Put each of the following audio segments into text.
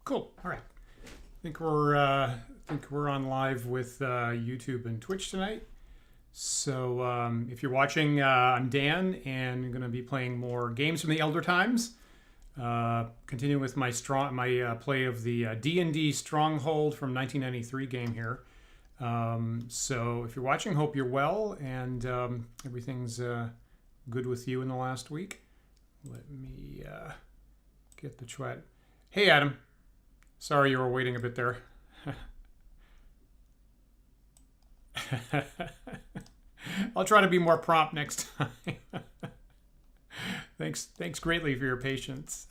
Cool. All right. Think we're on live with YouTube and Twitch tonight. So if you're watching, I'm Dan, and I'm going to be playing more games from the Elder Times. Continuing with my play of the D&D Stronghold from 1993 game here. So if you're watching, hope you're well and everything's good with you in the last week. Let me get the chat. Hey, Adam. Sorry you were waiting a bit there. I'll try to be more prompt next time. Thanks greatly for your patience.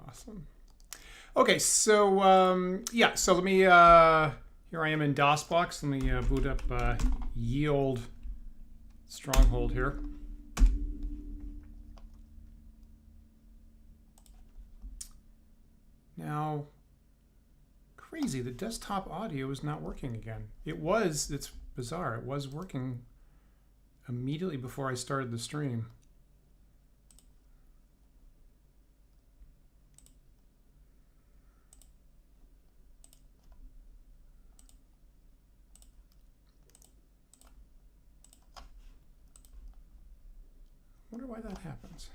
Awesome. Okay, so yeah, so let me here I am in DOSBox. Let me boot up ye old Stronghold here. Now, crazy, the desktop audio is not working again. It's bizarre, it was working immediately before I started the stream. I wonder why that happens.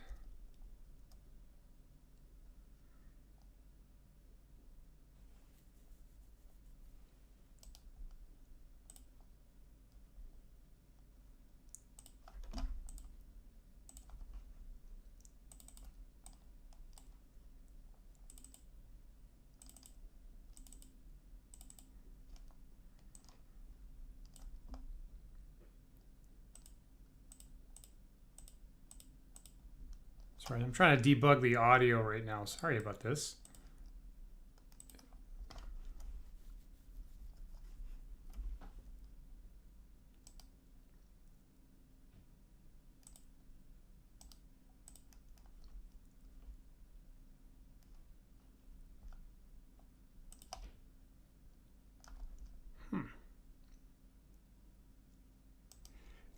Sorry, I'm trying to debug the audio right now. Sorry about this.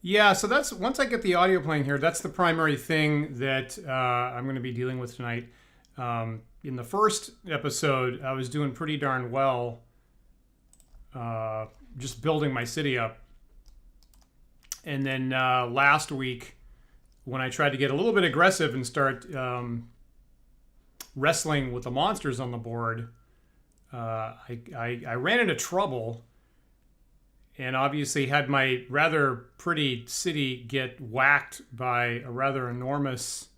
Yeah, so that's once I get the audio playing here, that's the primary thing that I'm going to be dealing with tonight. In the first episode, I was doing pretty darn well just building my city up. And then last week, when I tried to get a little bit aggressive and start wrestling with the monsters on the board, I ran into trouble. And obviously had my rather pretty city get whacked by a rather enormous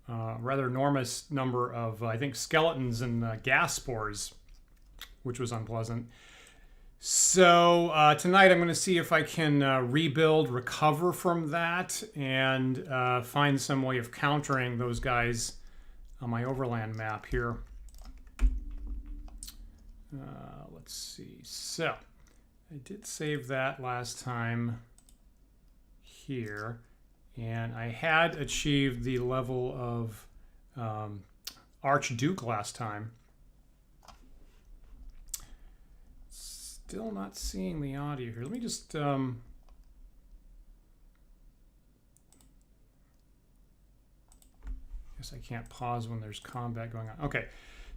number of, I think, skeletons and gas spores, which was unpleasant. So tonight I'm going to see if I can recover from that, and find some way of countering those guys on my overland map here. Let's see. So I did save that last time here, and I had achieved the level of Archduke last time. Still not seeing the audio here. Let me just guess I can't pause when there's combat going on. Okay,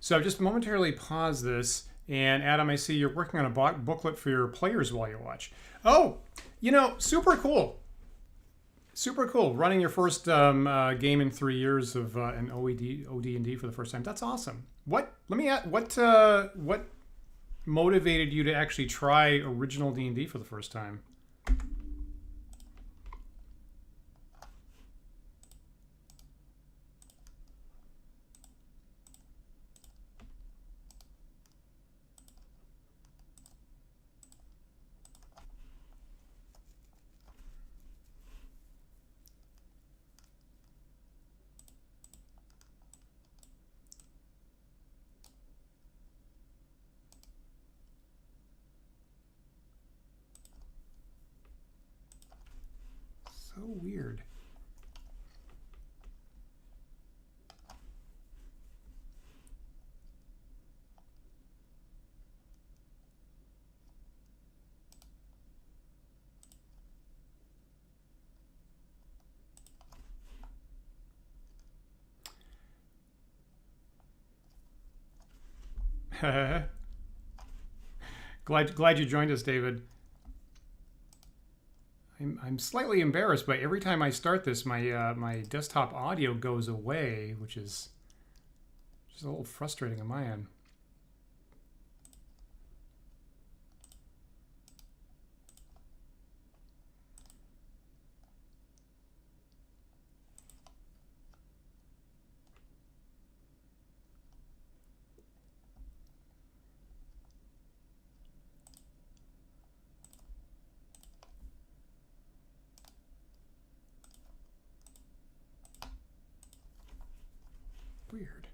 so I've just momentarily paused this. And Adam, I see you're working on a booklet for your players while you watch. Oh, you know, super cool. Super cool. Running your first game in 3 years of an OD&D for the first time. That's awesome. Let me ask, what motivated you to actually try original D&D for the first time? So weird. Glad you joined us, David. I'm slightly embarrassed, but every time I start this, my desktop audio goes away, which is just a little frustrating on my end. Weird.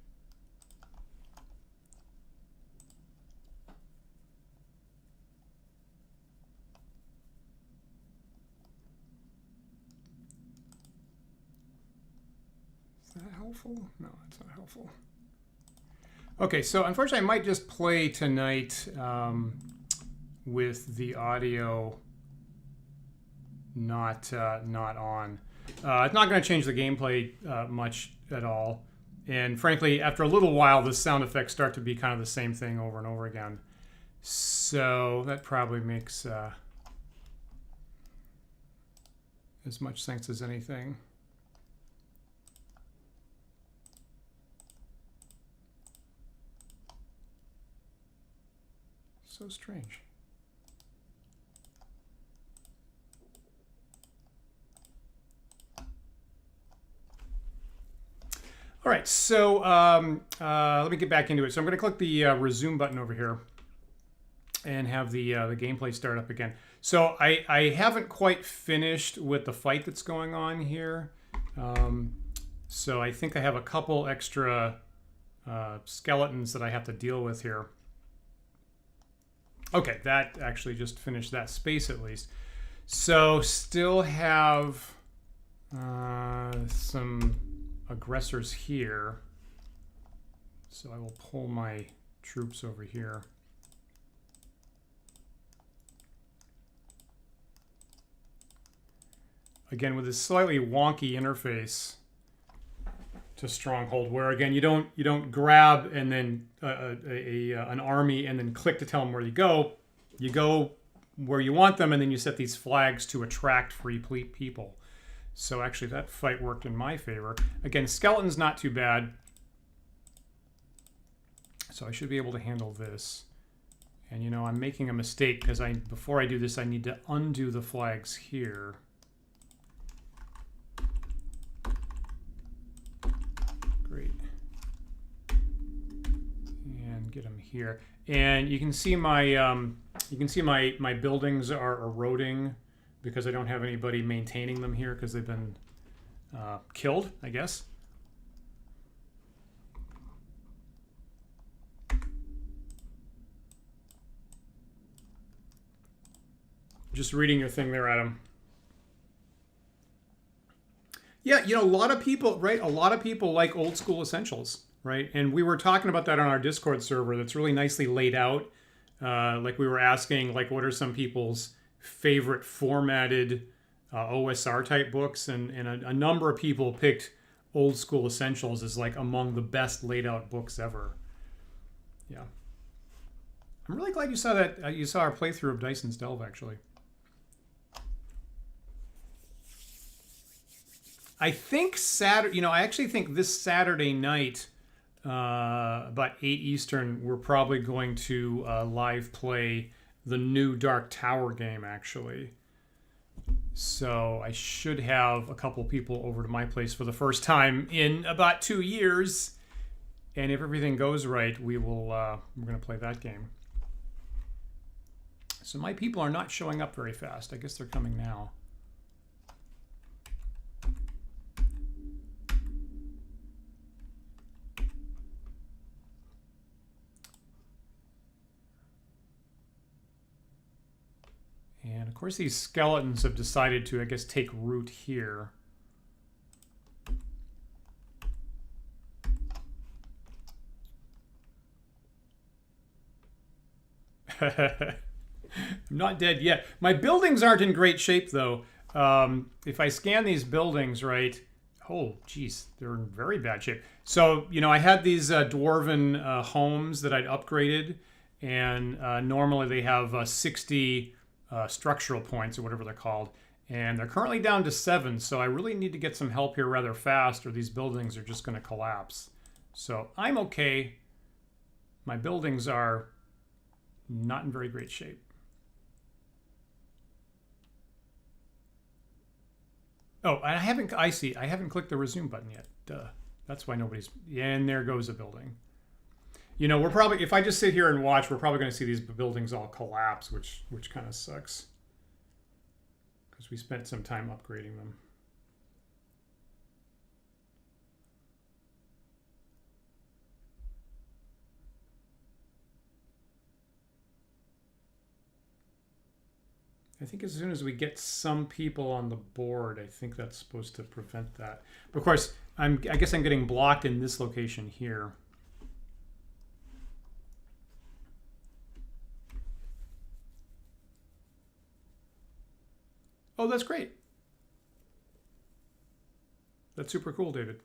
Is that helpful? No, it's not helpful. Okay, so unfortunately, I might just play tonight with the audio not on. It's not going to change the gameplay much at all. And frankly, after a little while, the sound effects start to be kind of the same thing over and over again. So that probably makes as much sense as anything. So strange. All right, so let me get back into it. So I'm going to click the resume button over here and have the gameplay start up again. So I haven't quite finished with the fight that's going on here. So I think I have a couple extra skeletons that I have to deal with here. Okay, that actually just finished that space at least. So still have some aggressors here. So I will pull my troops over here. Again, with this slightly wonky interface to Stronghold, where again you don't grab and then an army and then click to tell them where you go. You go where you want them, and then you set these flags to attract free people. So actually that fight worked in my favor. Again, skeleton's not too bad. So I should be able to handle this. And you know, I'm making a mistake because before I do this, I need to undo the flags here. Great. And get them here. And you can see my buildings are eroding because I don't have anybody maintaining them here because they've been killed, I guess. Just reading your thing there, Adam. Yeah, you know, a lot of people, right? A lot of people like old school essentials, right? And we were talking about that on our Discord server that's really nicely laid out. Like we were asking, like, what are some people's favorite formatted OSR type books, and a number of people picked Old School Essentials as like among the best laid out books ever. Yeah, I'm really glad you saw that. You saw our playthrough of Dyson's Delve, actually. I think Saturday. You know, I actually think this Saturday night, about 8 Eastern, we're probably going to live play the new Dark Tower game, actually. So I should have a couple people over to my place for the first time in about 2 years. And if everything goes right, we're going to play that game. So my people are not showing up very fast. I guess they're coming now. And of course these skeletons have decided to, I guess, take root here. I'm not dead yet. My buildings aren't in great shape, though. If I scan these buildings, right, Oh, geez, they're in very bad shape. So, you know, I had these dwarven homes that I'd upgraded, and normally they have 60 structural points or whatever they're called, and they're currently down to 7, so I really need to get some help here rather fast or these buildings are just going to collapse. So I'm okay. My buildings are not in very great shape. Oh, I haven't clicked the resume button yet. Duh. That's why nobody's, yeah, and there goes a building. You know, we're probably, if I just sit here and watch, we're probably going to see these buildings all collapse, which kind of sucks. Because we spent some time upgrading them. I think as soon as we get some people on the board, I think that's supposed to prevent that. But of course, I guess I'm getting blocked in this location here. Oh, that's great. That's super cool, David.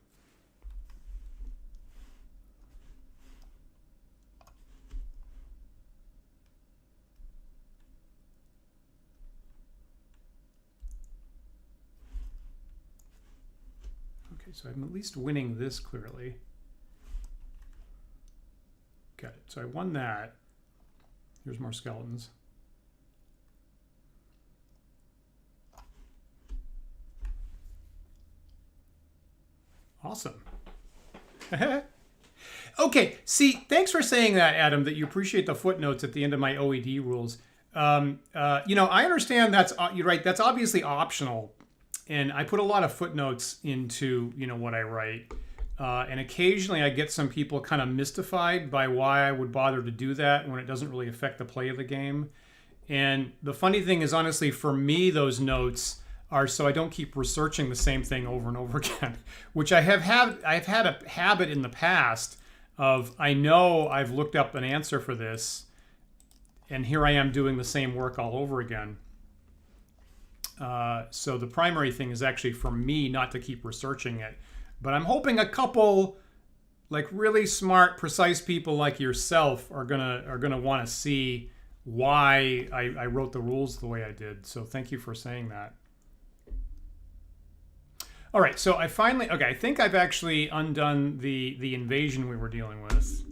So I'm at least winning this clearly. Got it. So I won that. Here's more skeletons. Awesome. Okay, see, thanks for saying that, Adam, that you appreciate the footnotes at the end of my OED rules. You know, I understand that's, you're right, that's obviously optional. And I put a lot of footnotes into, you know, what I write. And occasionally I get some people kind of mystified by why I would bother to do that when it doesn't really affect the play of the game. And the funny thing is, honestly, for me, those notes are so I don't keep researching the same thing over and over again, which I've had a habit in the past of, I know I've looked up an answer for this, and here I am doing the same work all over again. So the primary thing is actually for me not to keep researching it. But I'm hoping a couple like really smart, precise people like yourself are gonna want to see why I wrote the rules the way I did. So thank you for saying that. All right, so I think I've actually undone the invasion we were dealing with.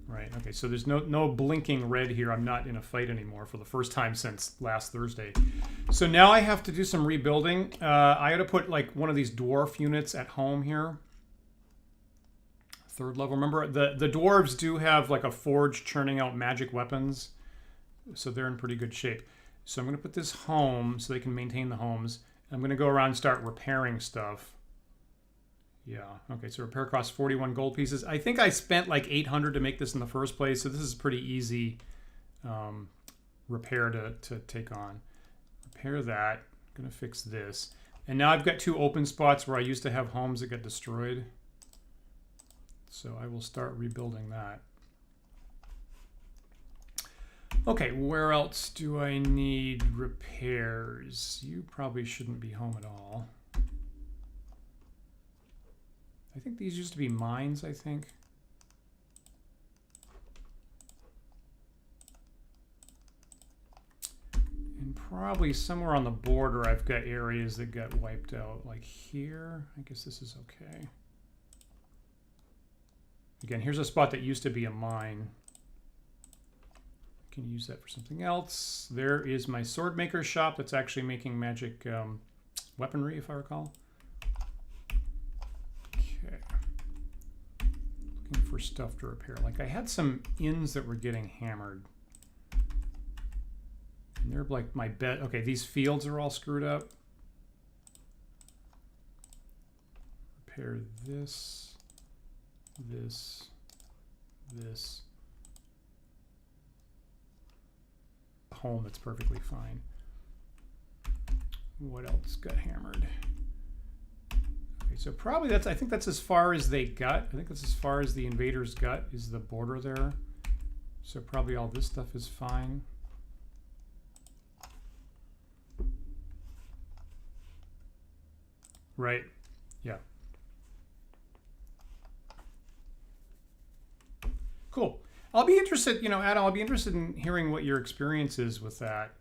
Right, okay, so there's no blinking red here. I'm not in a fight anymore for the first time since last Thursday. So now I have to do some rebuilding. I got to put like one of these dwarf units at home here. 3rd level. Remember, the dwarves do have like a forge churning out magic weapons. So they're in pretty good shape. So I'm going to put this home so they can maintain the homes. I'm going to go around and start repairing stuff. Yeah, okay, so repair costs 41 gold pieces. I think I spent like 800 to make this in the first place, so this is pretty easy repair to take on. Repair that. I'm going to fix this. And now I've got 2 open spots where I used to have homes that got destroyed. So I will start rebuilding that. Okay, where else do I need repairs? You probably shouldn't be home at all. I think these used to be mines, I think. And probably somewhere on the border I've got areas that got wiped out. Like here, I guess this is okay. Again, here's a spot that used to be a mine. I can use that for something else. There is my sword maker shop that's actually making magic weaponry, if I recall. For stuff to repair. Like I had some inns that were getting hammered. And they're like my bed. Okay, these fields are all screwed up. Repair this, this, this. Home that's perfectly fine. What else got hammered? So probably I think that's as far as they got. I think that's as far as the invaders got, is the border there. So probably all this stuff is fine. Right, yeah. Cool. I'll be interested, you know, Adam, I'll be interested in hearing what your experience is with that.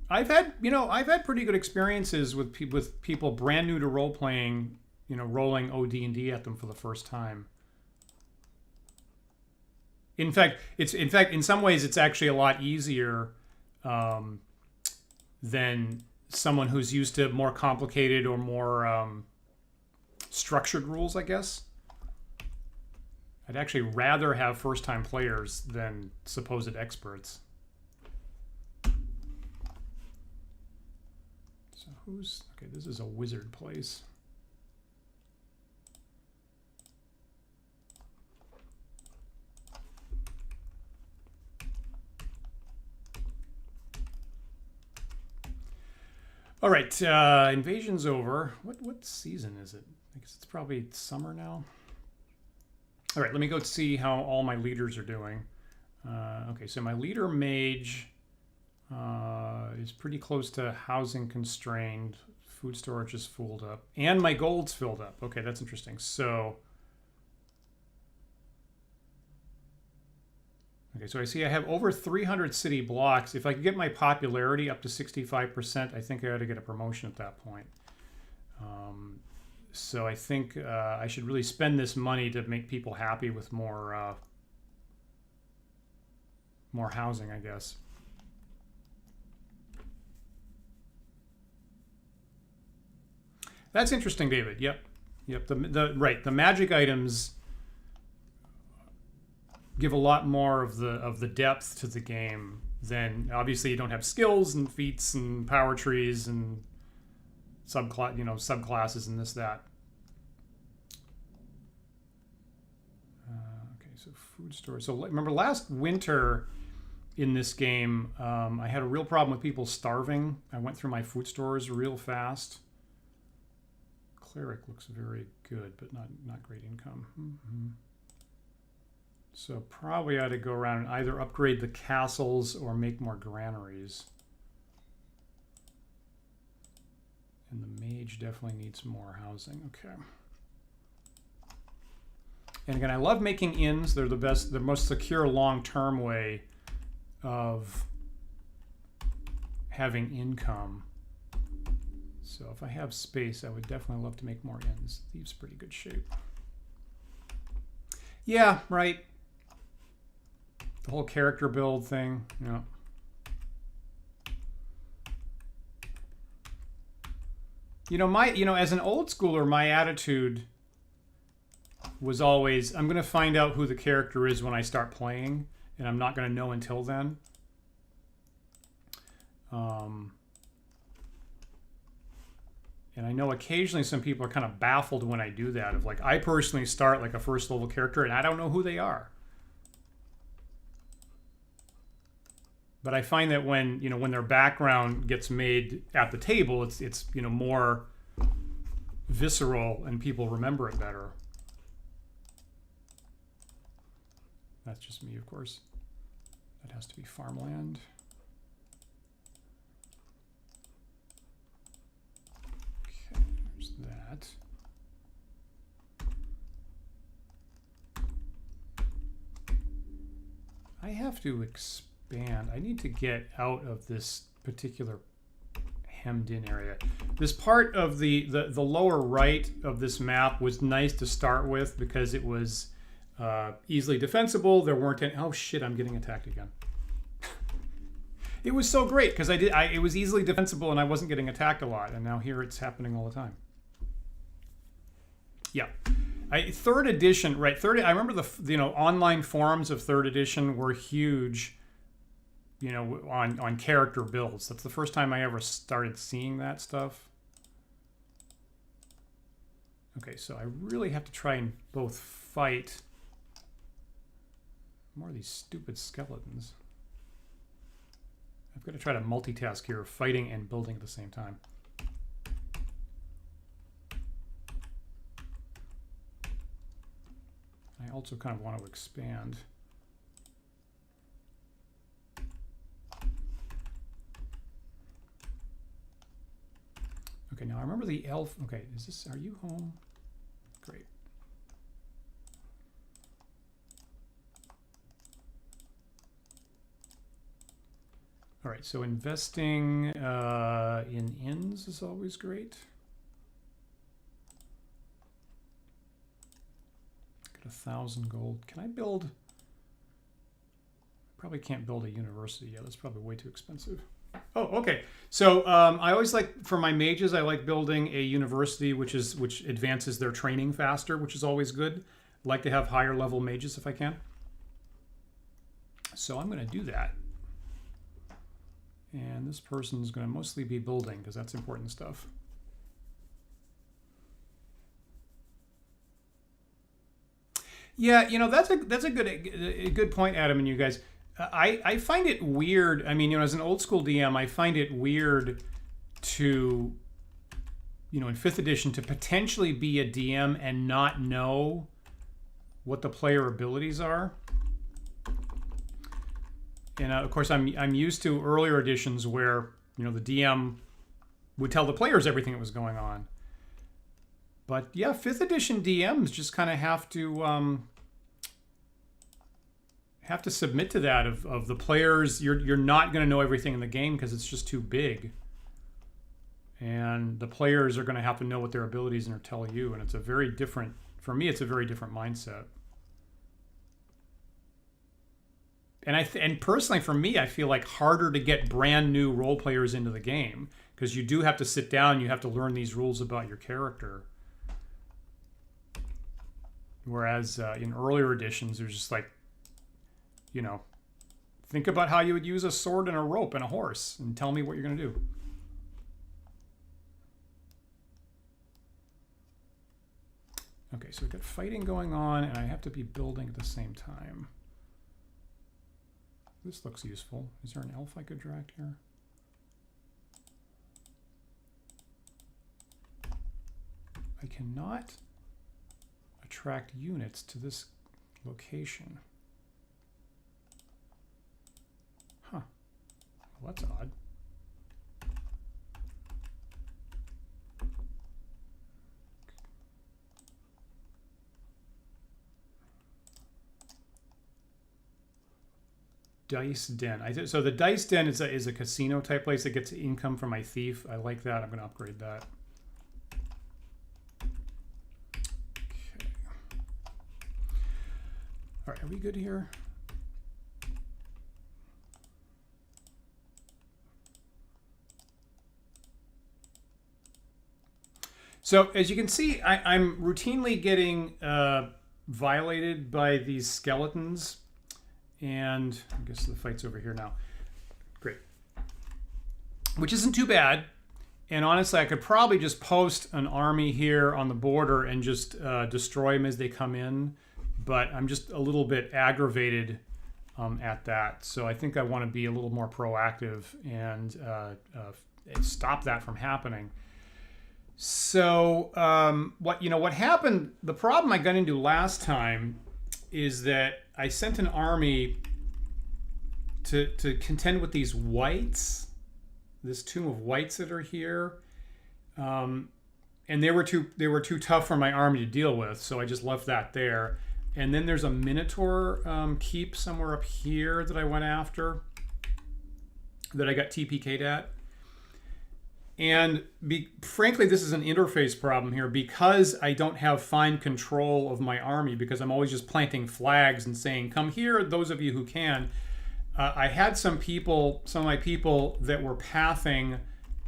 I've had pretty good experiences with people brand new to role playing, you know, rolling OD&D at them for the first time. In fact, in some ways, it's actually a lot easier than someone who's used to more complicated or more structured rules, I guess. I'd actually rather have first-time players than supposed experts. So who's... Okay, this is a wizard place. All right, invasion's over. What season is it? I guess it's probably summer now. All right, let me go see how all my leaders are doing. Okay, so my leader mage is pretty close to housing constrained. Food storage is filled up. And my gold's filled up. Okay, that's interesting. So... Okay, so I see I have over 300 city blocks. If I could get my popularity up to 65%, I think I ought to get a promotion at that point. So I think I should really spend this money to make people happy with more housing, I guess. That's interesting, David. Yep. The magic items give a lot more of the depth to the game than, obviously, you don't have skills and feats and power trees and subclasses and this, that. Okay, so food storage. So remember last winter in this game, I had a real problem with people starving. I went through my food stores real fast. Cleric looks very good, but not great income. Mm-hmm. So probably I ought to go around and either upgrade the castles or make more granaries. And the mage definitely needs more housing. Okay. And again, I love making inns. They're the most secure long-term way of having income. So if I have space, I would definitely love to make more inns. Thieves' pretty good shape. Yeah, right. The whole character build thing, yeah. As an old schooler, my attitude was always, I'm going to find out who the character is when I start playing, and I'm not going to know until then. And I know occasionally some people are kind of baffled when I do that. Of like, I personally start like a first level character, and I don't know who they are. But I find that when their background gets made at the table, it's more visceral and people remember it better. That's just me, of course. That has to be farmland. Okay, there's that. I have to expand. I need to get out of this particular hemmed in area. This part of the lower right of this map was nice to start with because it was easily defensible. There weren't any... Oh shit, I'm getting attacked again. It was so great because it was easily defensible and I wasn't getting attacked a lot, and now here it's happening all the time. Yeah. Third edition, right? I remember the online forums of third edition were huge. On character builds. That's the first time I ever started seeing that stuff. Okay, so I really have to try and both fight more of these stupid skeletons. I've got to try to multitask here, fighting and building at the same time. I also kind of want to expand. Okay, now I remember the elf. Okay, are you home? Great. All right, so investing in inns is always great. Got 1,000 gold. Can I build? Probably can't build a university yet. That's probably way too expensive. Oh, okay. So I always like, for my mages, I like building a university which advances their training faster, which is always good. I like to have higher level mages if I can. So I'm going to do that. And this person's going to mostly be building because that's important stuff. Yeah, you know, that's a good point, Adam, and you guys. I find it weird. I mean, you know, as an old school DM, I find it weird to, you know, in 5th edition to potentially be a DM and not know what the player abilities are. And of course, I'm used to earlier editions where, you know, the DM would tell the players everything that was going on. But yeah, 5th edition DMs just kind of have to submit to that of the players. You're not going to know everything in the game because it's just too big. And the players are going to have to know what their abilities are, tell you, and it's a very different, for me, it's a very different mindset. And personally, for me, I feel like harder to get brand new role players into the game because you do have to sit down, you have to learn these rules about your character. Whereas in earlier editions, there's just like, you know, think about how you would use a sword and a rope and a horse and tell me what you're going to do. Okay, so we've got fighting going on and I have to be building at the same time. This looks useful. Is there an elf I could direct here? I cannot attract units to this location. Huh. Well, that's odd. Dice Den. So the Dice Den is a casino type place that gets income from my thief. I like that. I'm going to upgrade that. Okay. All right, are we good here? So as you can see, I'm routinely getting violated by these skeletons. And I guess the fight's over here now. Great. Which isn't too bad. And honestly, I could probably just post an army here on the border and just destroy them as they come in. But I'm just a little bit aggravated at that. So I think I want to be a little more proactive and stop that from happening. So what happened, the problem I got into last time is that I sent an army to contend with these whites, this tomb of whites that are here, and they were too tough for my army to deal with, so I just left that there. And then there's a Minotaur keep somewhere up here that I went after, that I got TPK'd at. And frankly, this is an interface problem here because I don't have fine control of my army because I'm always just planting flags and saying, come here, those of you who can. I had some of my people that were pathing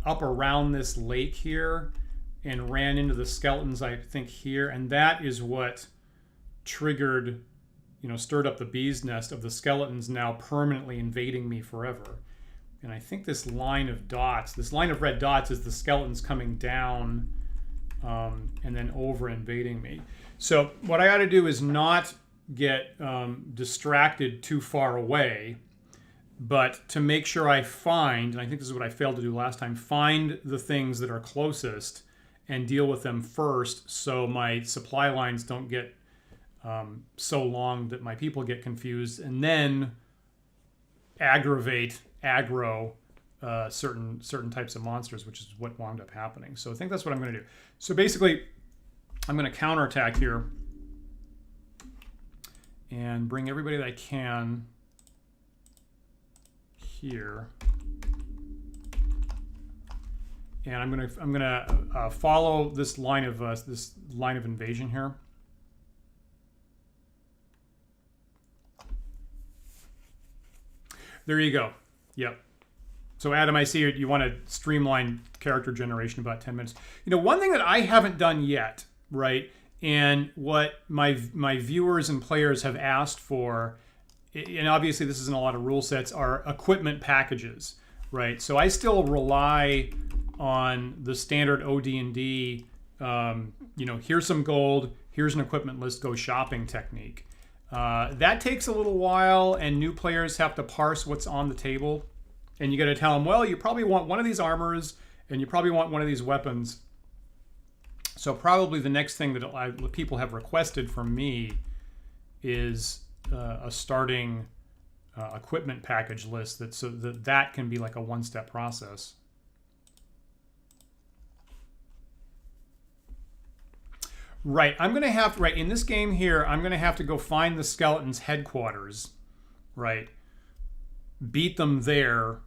up around this lake here and ran into the skeletons, I think, here. And that is what triggered, stirred up the bee's nest of the skeletons now permanently invading me forever. And I think this line of dots, this line of red dots is the skeletons coming down and then over invading me. So what I ought to do is not get distracted too far away, but to make sure I find, and I think this is what I failed to do last time, find the things that are closest and deal with them first so my supply lines don't get so long that my people get confused, and then aggro certain types of monsters, which is what wound up happening. So I think that's what I'm going to do. So basically, I'm going to counterattack here and bring everybody that I can here. and I'm gonna follow this line of invasion here. There you go. Yep. So Adam, I see you want to streamline character generation about 10 minutes. You know, one thing that I haven't done yet, right? And what my viewers and players have asked for, and obviously this isn't a lot of rule sets, are equipment packages, right? So I still rely on the standard OD&D, you know, here's some gold, here's an equipment list, go shopping technique. That takes a little while, and new players have to parse what's on the table. And you got to tell them, well, you probably want one of these armors, and you probably want one of these weapons. So probably the next thing that people have requested from me is a starting equipment package list, so that can be like a one-step process. Right, I'm gonna have right in this game here. I'm gonna have to go find the skeleton's headquarters, right? Beat them there,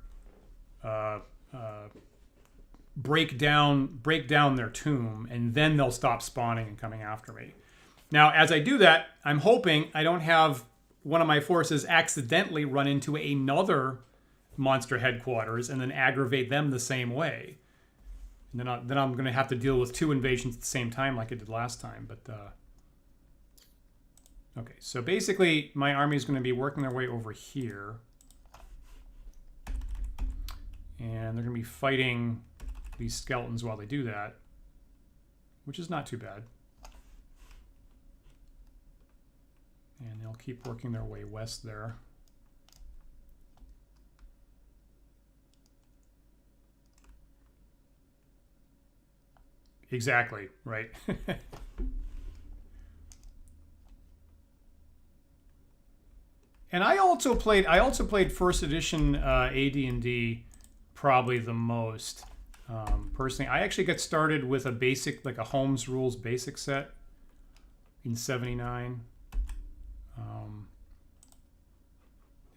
break down their tomb, and then they'll stop spawning and coming after me. Now, as I do that, I'm hoping I don't have one of my forces accidentally run into another monster headquarters and then aggravate them the same way. And then I'm going to have to deal with 2 invasions at the same time like I did last time. But okay, so basically my army is going to be working their way over here. And they're going to be fighting these skeletons while they do that, which is not too bad. And they'll keep working their way west there. Exactly, right. And I also played first edition AD&D probably the most. Personally, I actually got started with a basic, like a Holmes Rules basic set in '79.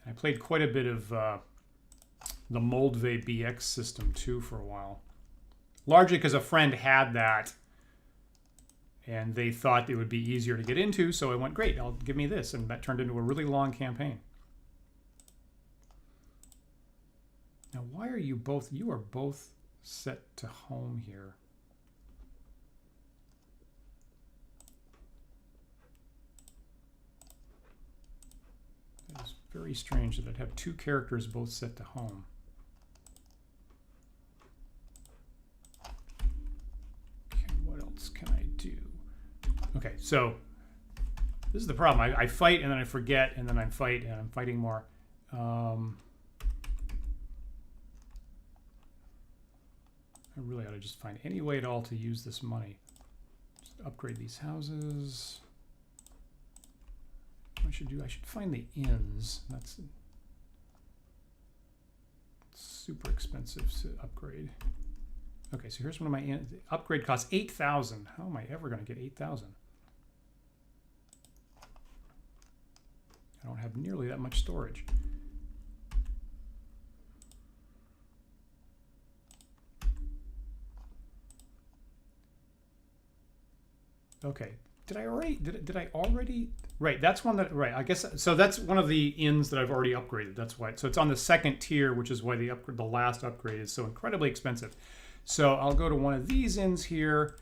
I played quite a bit of the Moldve BX system too for a while. Largely because a friend had that and they thought it would be easier to get into, so I went, great, give me this, and that turned into a really long campaign. Now, why are you are both set to home here? That is very strange that I'd have 2 characters both set to home. Can I do? Okay, so this is the problem. I fight and then I forget, and then I fight and I'm fighting more. I really ought to just find any way at all to use this money. Just upgrade these houses. What I should do, I should find the inns. That's super expensive to upgrade. Okay, so here's one of my upgrade costs 8,000. How am I ever going to get 8,000? I don't have nearly that much storage. Okay, did I already? Right, that's one that, right, I guess, so that's one of the inns that I've already upgraded. That's why, so it's on the 2nd tier, which is why the last upgrade is so incredibly expensive. So I'll go to one of these inns here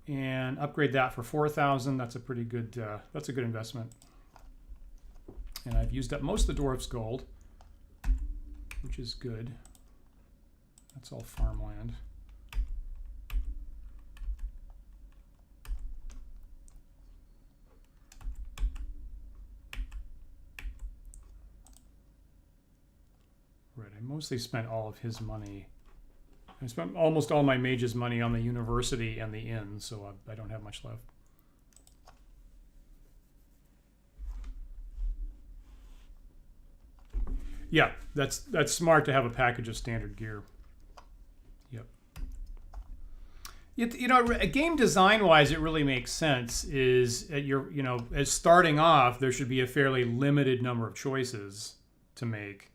and upgrade that for 4,000. That's a pretty good, that's a good investment. And I've used up most of the dwarf's gold, which is good. That's all farmland. Right, I mostly spent all of his money. I spent almost all my mage's money on the university and the inn, so I don't have much left. Yeah, that's smart to have a package of standard gear. Yep. You know, game design-wise, it really makes sense. As starting off, there should be a fairly limited number of choices to make.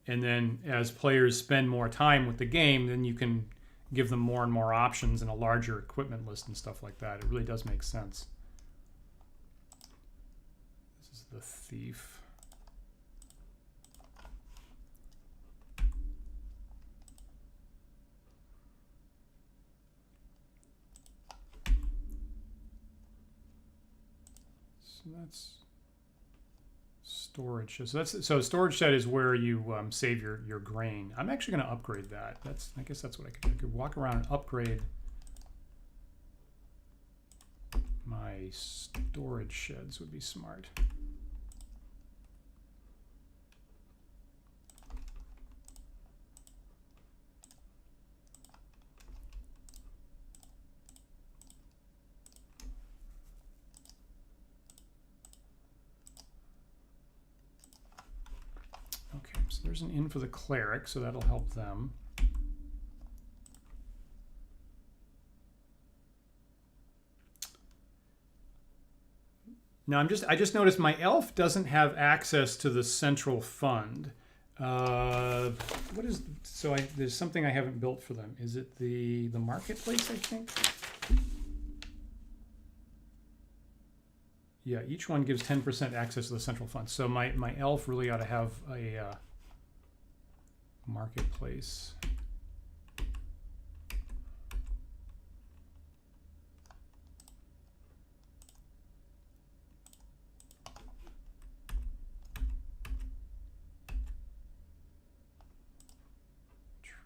And then as players spend more time with the game, then you can give them more and more options and a larger equipment list and stuff like that. It really does make sense. This is the thief. So that's storage. So storage shed is where you save your grain. I'm actually going to upgrade that. I guess that's what I could walk around and upgrade my storage sheds would be smart. There's an inn for the cleric, so that'll help them. Now I just noticed my elf doesn't have access to the central fund. There's something I haven't built for them. Is it the marketplace, I think? Yeah, each one gives 10% access to the central fund. So my elf really ought to have a marketplace.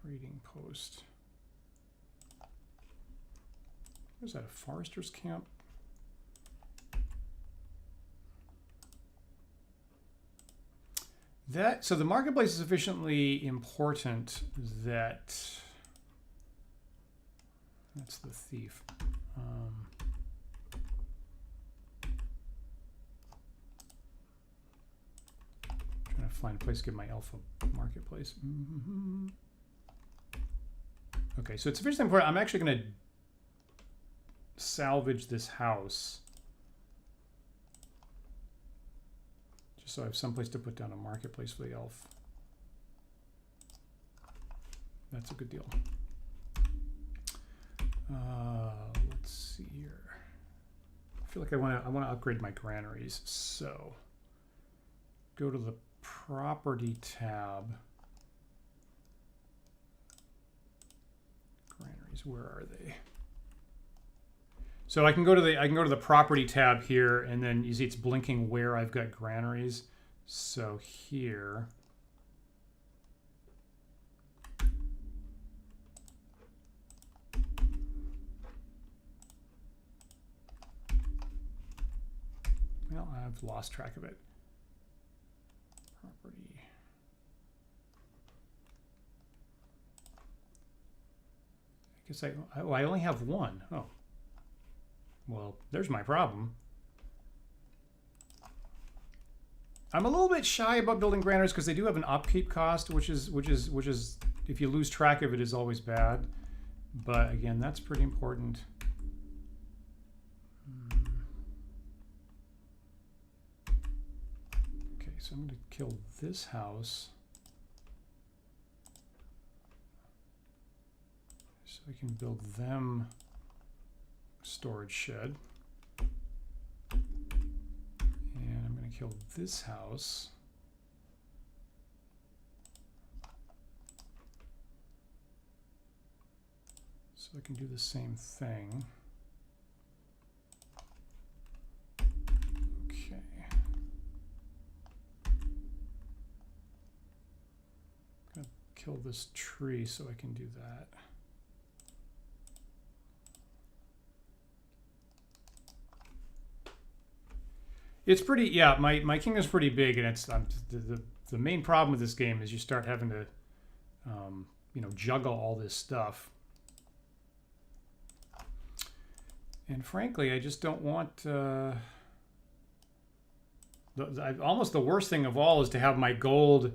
Trading post. Is that a forester's camp? So the marketplace is sufficiently important that that's the thief. Trying to find a place to give my elf a marketplace. Okay, so it's sufficiently important. I'm actually going to salvage this house. So I have someplace to put down a marketplace for the elf. That's a good deal. Let's see here. I feel like I want to upgrade my granaries. So go to the property tab. Granaries, where are they? So I can go to the property tab here, and then you see it's blinking where I've got granaries. So here, well, I've lost track of it. Property. I guess I only have one. Oh. Well, there's my problem. I'm a little bit shy about building granaries because they do have an upkeep cost, which is if you lose track of it is always bad. But again, that's pretty important. Okay, so I'm going to kill this house so I can build them storage shed. And I'm going to kill this house. So I can do the same thing. Okay. I'm going to kill this tree so I can do that. It's pretty, yeah, my kingdom's pretty big, and it's the main problem with this game is you start having to, you know, juggle all this stuff. And frankly, I just don't want, almost the worst thing of all is to have my gold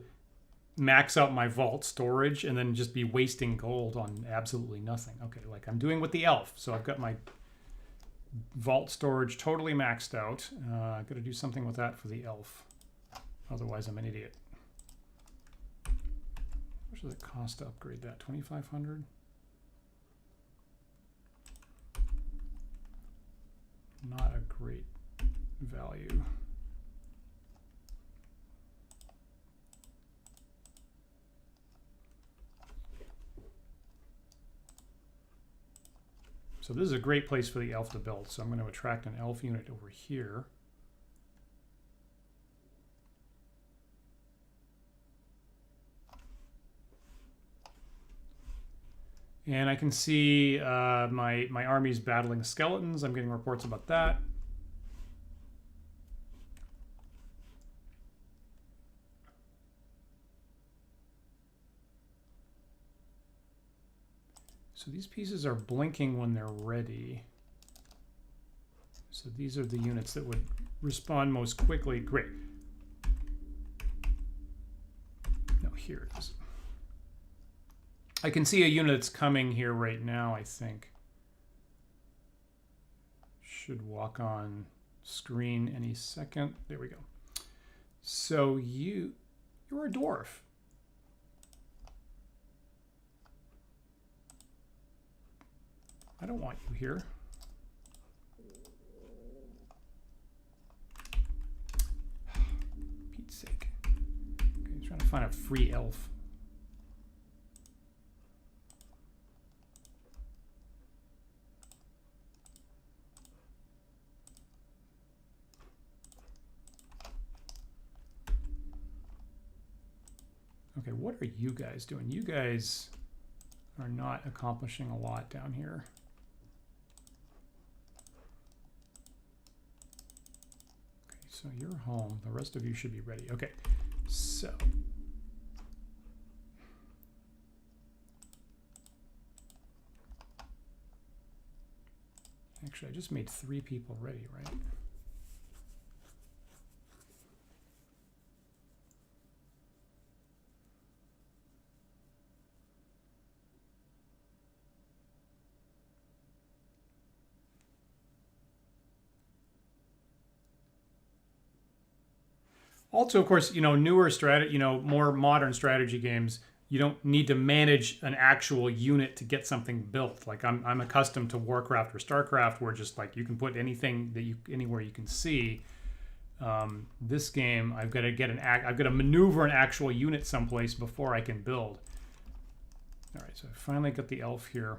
max out my vault storage and then just be wasting gold on absolutely nothing. Okay, like I'm doing with the elf, so I've got my vault storage totally maxed out. I've got to do something with that for the elf. Otherwise, I'm an idiot. How much does it cost to upgrade that? 2,500? great value. So this is a great place for the elf to build. So I'm going to attract an elf unit over here. And I can see my army's battling skeletons. I'm getting reports about that. So these pieces are blinking when they're ready. So these are the units that would respond most quickly. Great. No, here it is. I can see a unit that's coming here right now, I think. Should walk on screen any second. There we go. So you're a dwarf. I don't want you here. Pete's sake. Okay, I'm trying to find a free elf. Okay, what are you guys doing? You guys are not accomplishing a lot down here. Okay, so you're home. The rest of you should be ready. Okay, so. Actually, I just made 3 people ready, right? Also, of course, newer strategy, more modern strategy games, you don't need to manage an actual unit to get something built. Like I'm accustomed to Warcraft or Starcraft, where just like you can put anything that anywhere you can see. This game, I've got to maneuver an actual unit someplace before I can build. All right, so I finally got the elf here.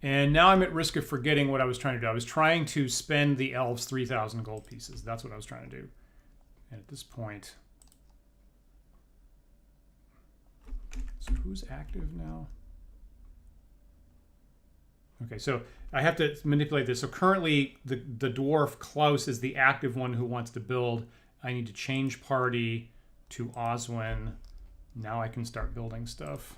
And now I'm at risk of forgetting what I was trying to do. I was trying to spend the elves 3,000 gold pieces. That's what I was trying to do. And at this point... So who's active now? Okay, so I have to manipulate this. So currently, the dwarf Klaus is the active one who wants to build. I need to change party to Oswin. Now I can start building stuff.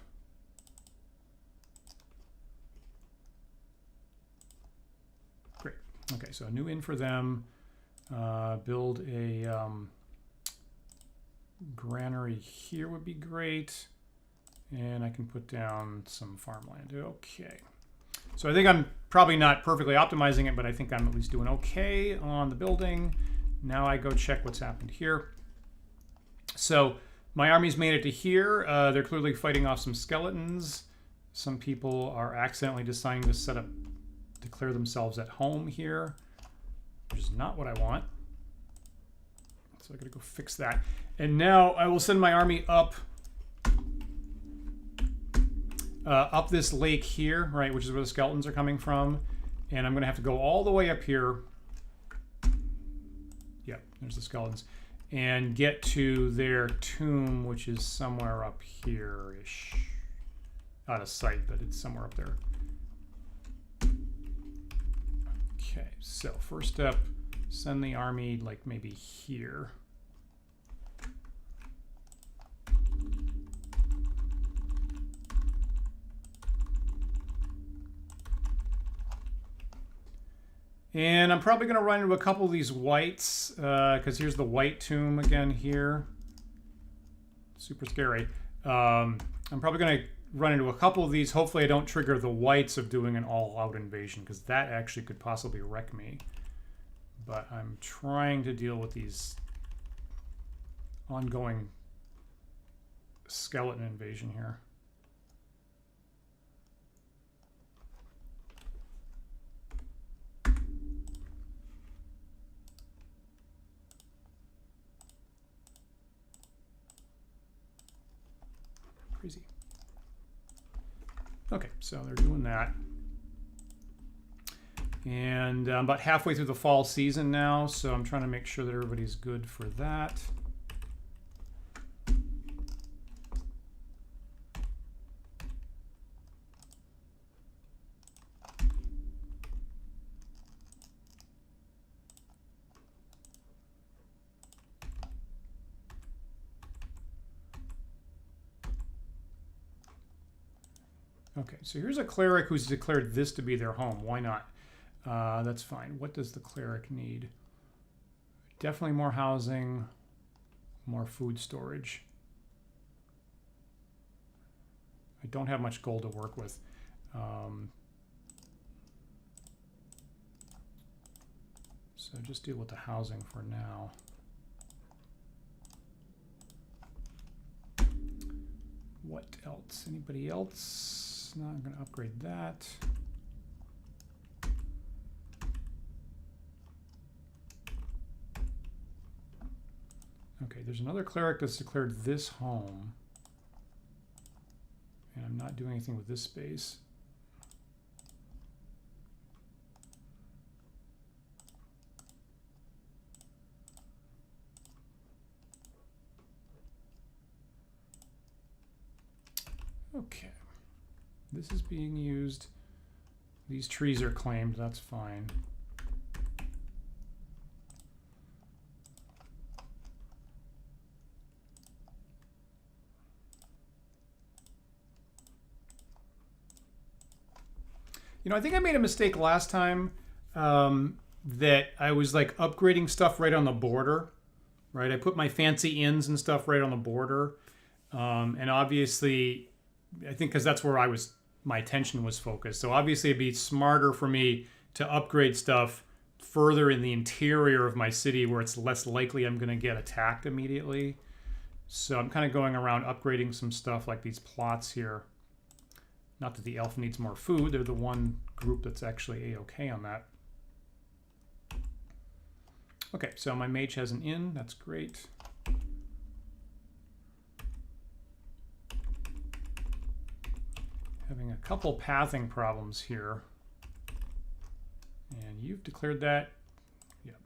Okay, so a new in for them. Build a granary here would be great. And I can put down some farmland. Okay. So I think I'm probably not perfectly optimizing it, but I think I'm at least doing okay on the building. Now I go check what's happened here. So my army's made it to here. They're clearly fighting off some skeletons. Some people are accidentally deciding to declare themselves at home here, which is not what I want. So I gotta go fix that. And now I will send my army up this lake here, right, which is where the skeletons are coming from. And I'm gonna have to go all the way up here. Yep, there's the skeletons. And get to their tomb, which is somewhere up here-ish. Out of sight, but it's somewhere up there. Okay, so first step, send the army like maybe here. And I'm probably going to run into a couple of these whites, because here's the white tomb again here. Super scary. I'm probably going to run into a couple of these. Hopefully I don't trigger the whites of doing an all-out invasion, because that actually could possibly wreck me. But I'm trying to deal with these ongoing skeleton invasion here. crazy. Okay, so they're doing that. And I'm about halfway through the fall season now, so I'm trying to make sure that everybody's good for that. Okay, so here's a cleric who's declared this to be their home. Why not? That's fine. What does the cleric need? Definitely more housing, more food storage. I don't have much gold to work with. So just deal with the housing for now. What else? Anybody else? No, I'm going to upgrade that. Okay, there's another cleric that's declared this home. And I'm not doing anything with this space. Okay, this is being used. These trees are claimed, that's fine. You know, I think I made a mistake last time that I was like upgrading stuff right on the border, right? I put my fancy inns and stuff right on the border. And obviously, I think because that's where my attention was focused. So obviously it'd be smarter for me to upgrade stuff further in the interior of my city where it's less likely I'm going to get attacked immediately. So I'm kind of going around upgrading some stuff like these plots here. Not that the elf needs more food. They're the one group that's actually A-okay on that. Okay, so my mage has an inn. That's great. Having a couple pathing problems here. And you've declared that. Yep.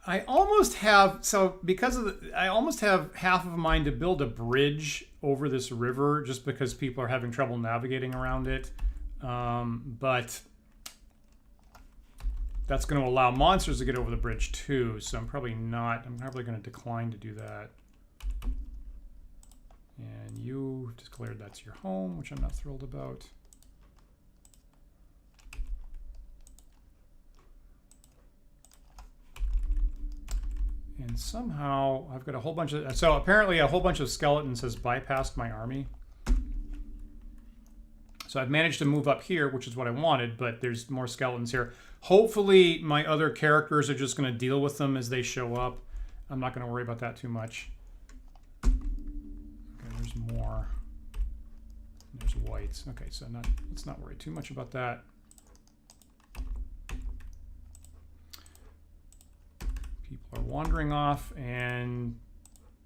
I almost have, so because of I almost have half of a mind to build a bridge over this river just because people are having trouble navigating around it. But that's going to allow monsters to get over the bridge too, so I'm probably going to decline to do that. And you declared that's your home, which I'm not thrilled about. And somehow I've got a whole bunch of, so apparently a whole bunch of skeletons has bypassed my army. So I've managed to move up here, which is what I wanted, but there's more skeletons here. Hopefully my other characters are just going to deal with them as they show up. I'm not going to worry about that too much. Okay, there's more. There's whites. Okay, so let's not worry too much about that. People are wandering off and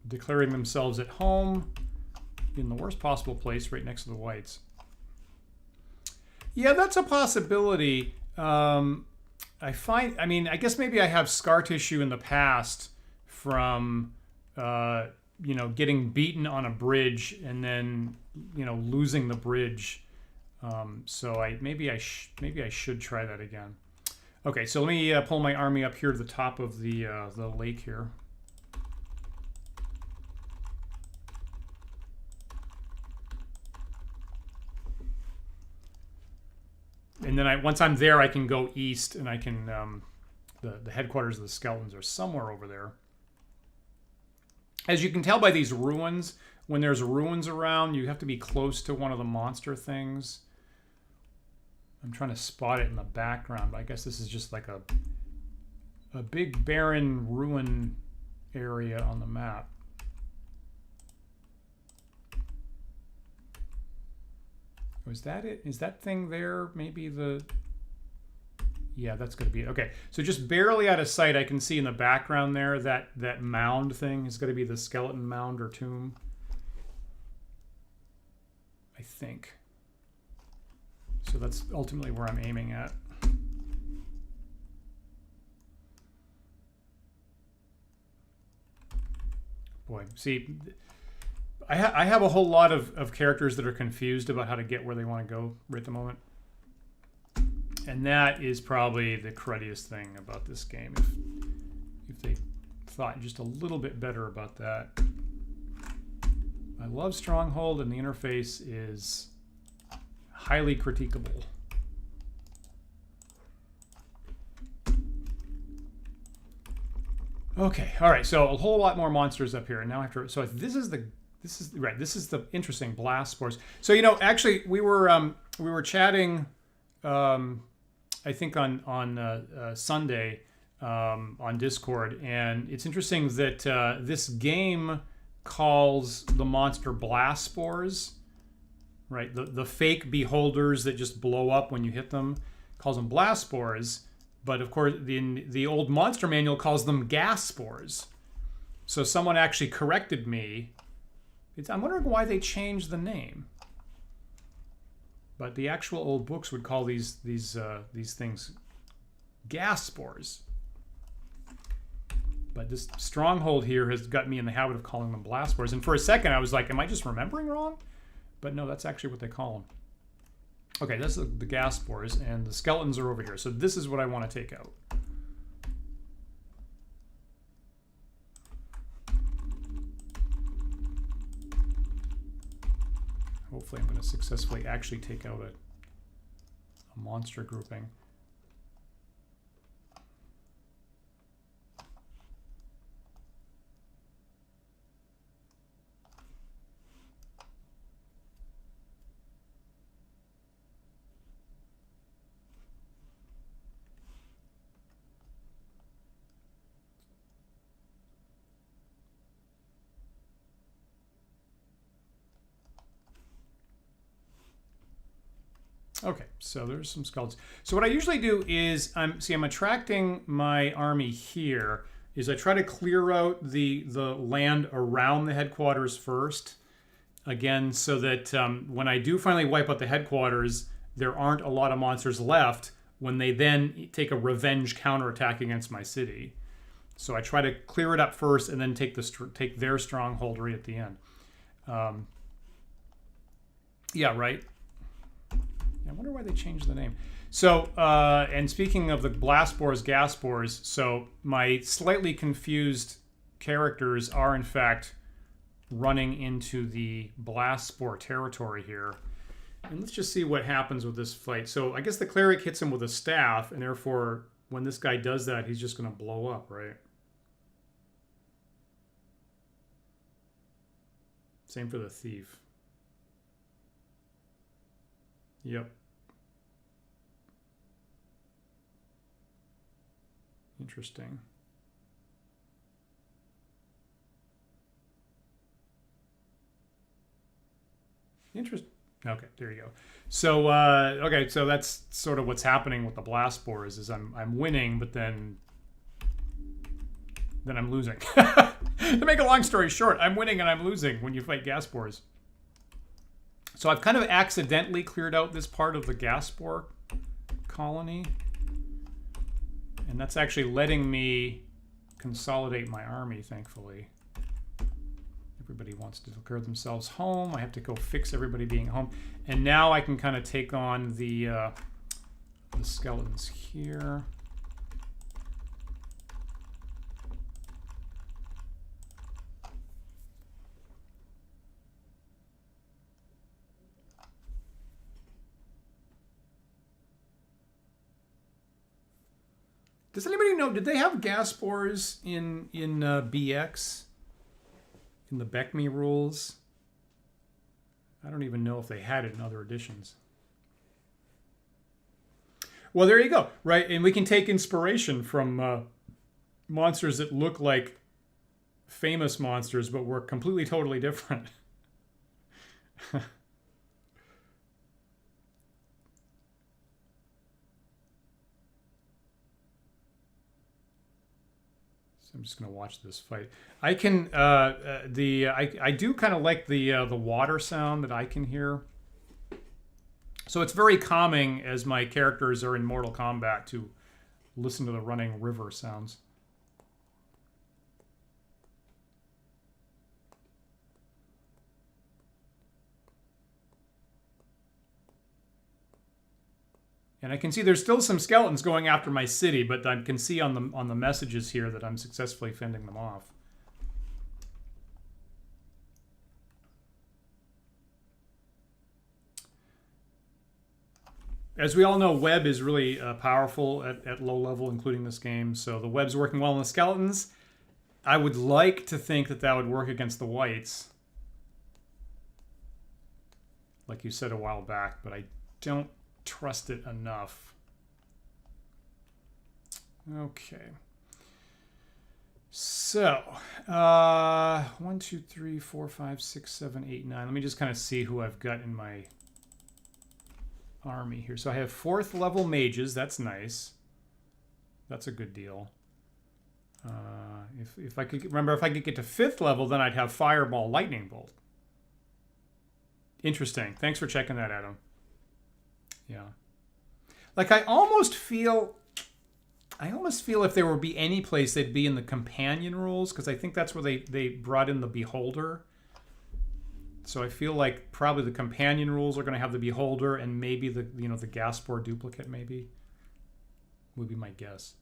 declaring themselves at home in the worst possible place right next to the whites. Yeah, that's a possibility. I mean, I guess maybe I have scar tissue in the past from, you know, getting beaten on a bridge and then, you know, losing the bridge. So maybe I should try that again. Okay, so let me pull my army up here to the top of the lake here. And then once I'm there, I can go east, and I can the headquarters of the skeletons are somewhere over there. As you can tell by these ruins, when there's ruins around, you have to be close to one of the monster things. I'm trying to spot it in the background, but I guess this is just like a big barren ruin area on the map. Was that it? Is that thing there maybe the... Yeah, that's going to be it. Okay, so just barely out of sight, I can see in the background there that mound thing is going to be the skeleton mound or tomb. I think. So that's ultimately where I'm aiming at. Boy, see, I have a whole lot of characters that are confused about how to get where they want to go right at the moment. And that is probably the cruddiest thing about this game, if they thought just a little bit better about that. I love Stronghold, and the interface is highly critiquable. Okay, all right, so a whole lot more monsters up here. And now after, so this is the interesting blast spores. So, you know, actually we were chatting I think on Sunday on Discord, and it's interesting that this game calls the monster blast spores, right? The fake beholders that just blow up when you hit them, calls them blast spores. But of course, the old monster manual calls them gas spores. So someone actually corrected me. I'm wondering why they changed the name. But the actual old books would call these things gas spores. But this Stronghold here has got me in the habit of calling them blast spores. And for a second, I was like, am I just remembering wrong? But no, that's actually what they call them. Okay, that's the gas spores, and the skeletons are over here. So this is what I want to take out. Hopefully I'm going to successfully actually take out a monster grouping. Okay, so there's some skeletons. So what I usually do is, I'm attracting my army here, is I try to clear out the land around the headquarters first. Again, so that when I do finally wipe out the headquarters, there aren't a lot of monsters left when they then take a revenge counterattack against my city. So I try to clear it up first and then take their stronghold right at the end. Yeah, right. I wonder why they changed the name. So, and speaking of the blast spores, gas spores, so my slightly confused characters are in fact running into the blast spore territory here. And let's just see what happens with this fight. So I guess the cleric hits him with a staff, and therefore when this guy does that, he's just going to blow up, right? Same for the thief. Yep. Interesting. Okay, there you go. So okay, so that's sort of what's happening with the blast spores. Is I'm winning, but then I'm losing. To make a long story short, I'm winning and I'm losing when you fight gas spores. So I've kind of accidentally cleared out this part of the gas spore colony. And that's actually letting me consolidate my army, thankfully. Everybody wants to declare themselves home. I have to go fix everybody being home. And now I can kind of take on the skeletons here. Does anybody know, did they have gas spores in BX? In the Beckme rules? I don't even know if they had it in other editions. Well, there you go, right? And we can take inspiration from monsters that look like famous monsters, but were completely, totally different. So I'm just gonna watch this fight. I can I do kind of like the water sound that I can hear. So it's very calming as my characters are in Mortal Kombat to listen to the running river sounds. And I can see there's still some skeletons going after my city, but I can see on the messages here that I'm successfully fending them off. As we all know, web is really powerful at low level, including this game. So the web's working well on the skeletons. I would like to think that that would work against the whites, like you said a while back, but I don't trust it enough. Okay. So, 1, 2, 3, 4, 5, 6, 7, 8, 9. Let me just kind of see who I've got in my army here. So I have 4th level mages. That's nice. That's a good deal. If I could remember, if I could get to 5th level, then I'd have Fireball, Lightning Bolt. Interesting. Thanks for checking that, Adam. Yeah. Like I almost feel if there would be any place, they'd be in the companion rules, because I think that's where they brought in the Beholder. So I feel like probably the companion rules are going to have the Beholder and maybe the the gas spore duplicate maybe would be my guess.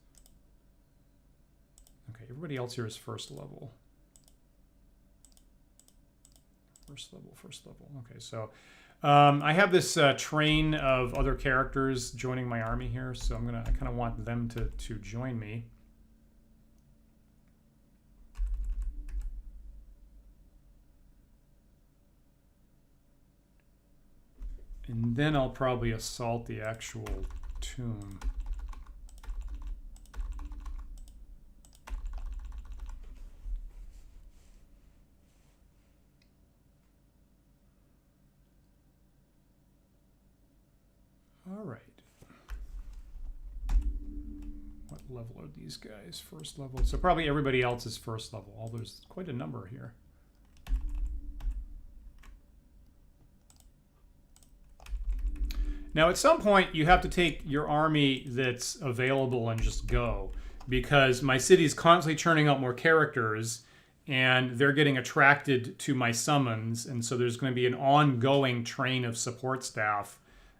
Okay, everybody else here is 1st level. 1st level. Okay, so I have this train of other characters joining my army here, so I kind of want them to join me. And then I'll probably assault the actual tomb. All right. What level are these guys? 1st level. So probably everybody else is 1st level. Although there's quite a number here. Now, at some point, you have to take your army that's available and just go, because my city is constantly churning out more characters, and they're getting attracted to my summons, and so there's going to be an ongoing train of support staff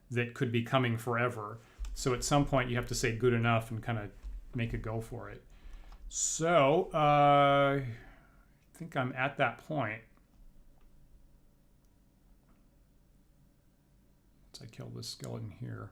that could be coming forever. So at some point, you have to say good enough and kind of make a go for it. So I think I'm at that point. I kill this skeleton here.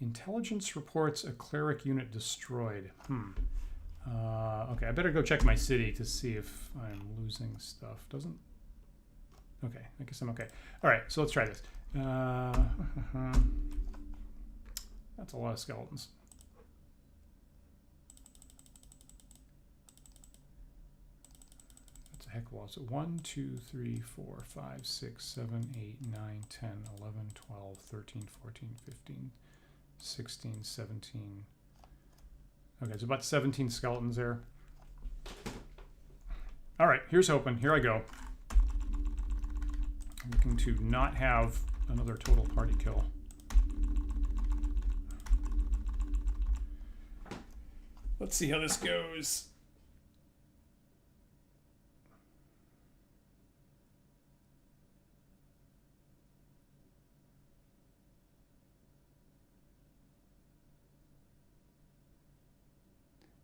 Intelligence reports a cleric unit destroyed. Okay, I better go check my city to see if I'm losing stuff. Doesn't... Okay, I guess I'm okay. All right, so let's try this. That's a lot of skeletons. That's a heck of a lot. So 1, 2, 3, 4, 5, 6, 7, 8, 9, 10, 11, 12, 13, 14, 15... 16, 17. Okay, it's about 17 skeletons there. All right, here's hoping. Here I go. I'm looking to not have another total party kill. Let's see how this goes.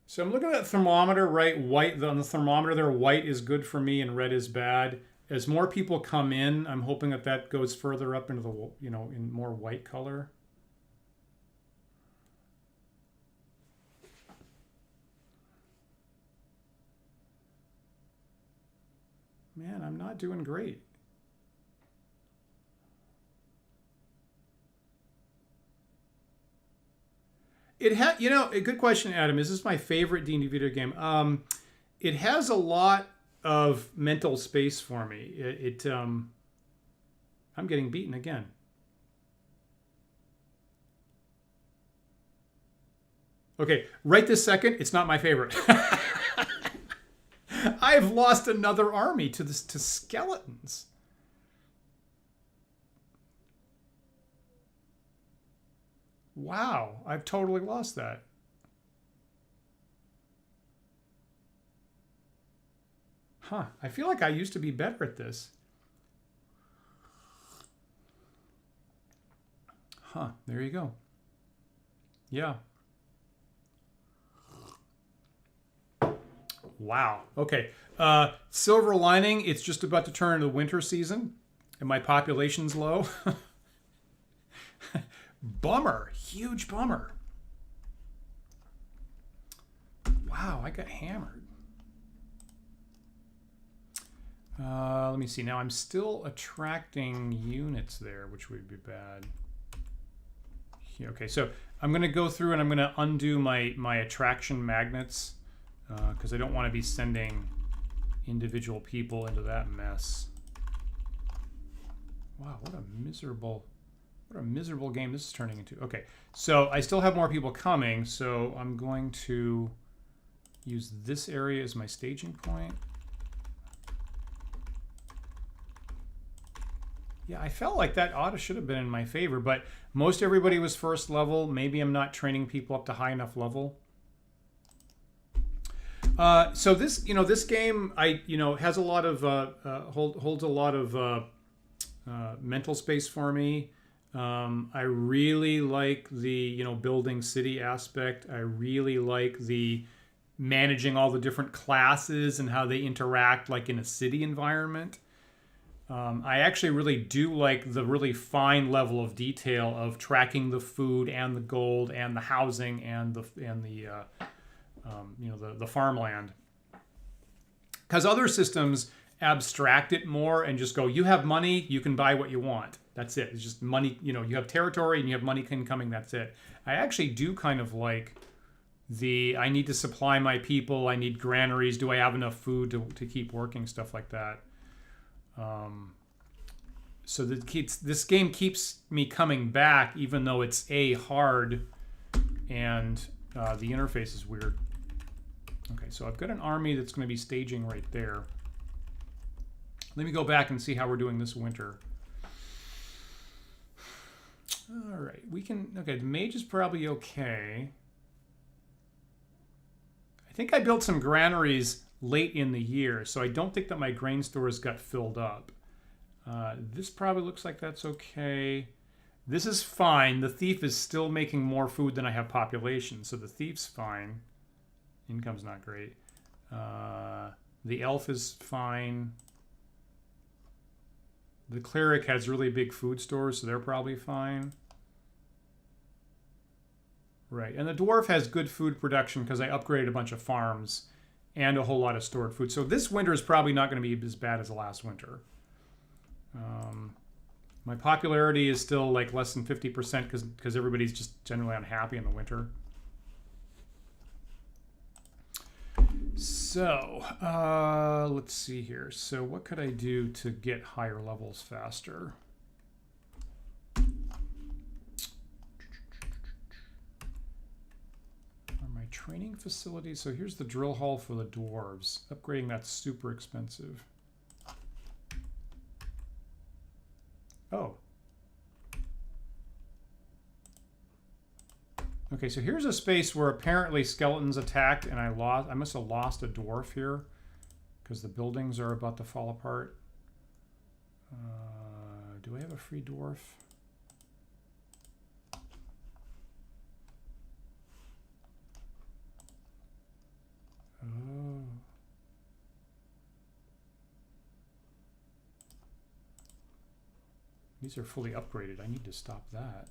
So I'm looking at the thermometer, right? White on the thermometer there, white is good for me and red is bad. As more people come in, I'm hoping that that goes further up into the, in more white color. Man, I'm not doing great. It had, you know, a good question, Adam. Is this my favorite D&D video game? It has a lot of mental space for me. I'm getting beaten again. Okay, right this second, it's not my favorite. I've lost another army to skeletons. Wow, I've totally lost that. Huh, I feel like I used to be better at this. Huh, there you go. Yeah. Wow. Okay. Silver lining, it's just about to turn into winter season, and my population's low. Bummer. Huge bummer. Wow, I got hammered. Let me see. Now I'm still attracting units there, which would be bad. Okay, so I'm going to go through and I'm going to undo my attraction magnets because I don't want to be sending individual people into that mess. Wow, what a miserable game this is turning into. Okay, so I still have more people coming, so I'm going to use this area as my staging point. Yeah, I felt like that should have been in my favor, but most everybody was first level. Maybe I'm not training people up to high enough level. So this, this game, has a lot of holds a lot of mental space for me. I really like the building city aspect. I really like the managing all the different classes and how they interact like in a city environment. I actually really do like the really fine level of detail of tracking the food and the gold and the housing and the farmland. Because other systems abstract it more and just go, you have money, you can buy what you want. That's it. It's just money. You have territory and you have money incoming. That's it. I actually do kind of like I need to supply my people. I need granaries. Do I have enough food to keep working? Stuff like that. So this game keeps me coming back, even though it's hard and the interface is weird. Okay, so I've got an army that's going to be staging right there. Let me go back and see how we're doing this winter. All right, okay, the mage is probably okay. I think I built some granaries late in the year, so I don't think that my grain stores got filled up. This probably looks like that's okay. This is fine. The thief is still making more food than I have population, so the thief's fine. Income's not great. The elf is fine. The cleric has really big food stores, so they're probably fine. Right, and the dwarf has good food production because I upgraded a bunch of farms and a whole lot of stored food. So this winter is probably not going to be as bad as the last winter. My popularity is still like less than 50% because everybody's just generally unhappy in the winter. So let's see here. So what could I do to get higher levels faster? My training facilities. So here's the drill hall for the dwarves. Upgrading that's super expensive. Oh. Okay, so here's a space where apparently skeletons attacked and I must have lost a dwarf here because the buildings are about to fall apart. Do I have a free dwarf? Oh. These are fully upgraded. I need to stop that.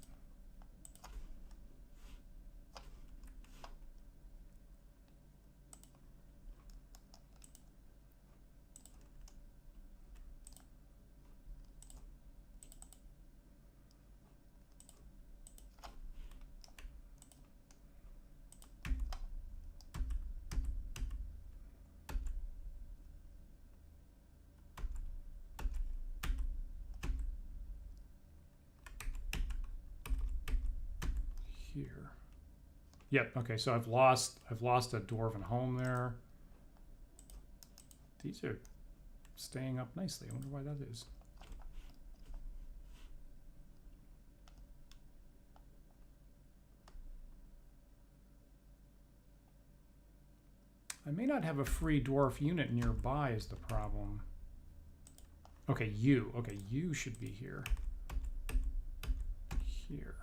here. Yep. Okay. So I've lost a dwarven home there. These are staying up nicely. I wonder why that is. I may not have a free dwarf unit nearby is the problem. Okay, you. Okay, you should be here. Here.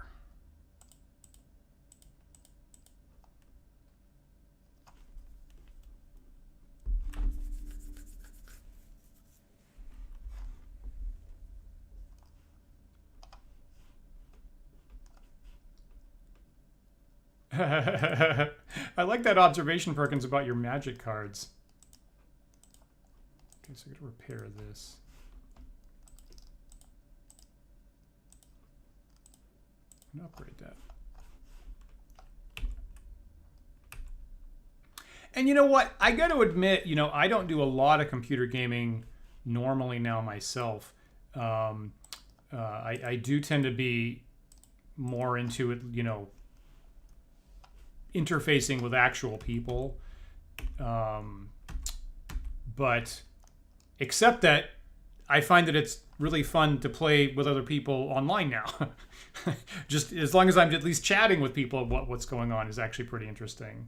I like that observation, Perkins, about your magic cards. Okay, so I gotta repair this. I'm gonna upgrade that. And you know what? I gotta admit, you know, I don't do a lot of computer gaming normally now myself. I do tend to be more into it, you know, interfacing with actual people, but except that I find that it's really fun to play with other people online now. Just as long as I'm at least chatting with people, what's going on is actually pretty interesting.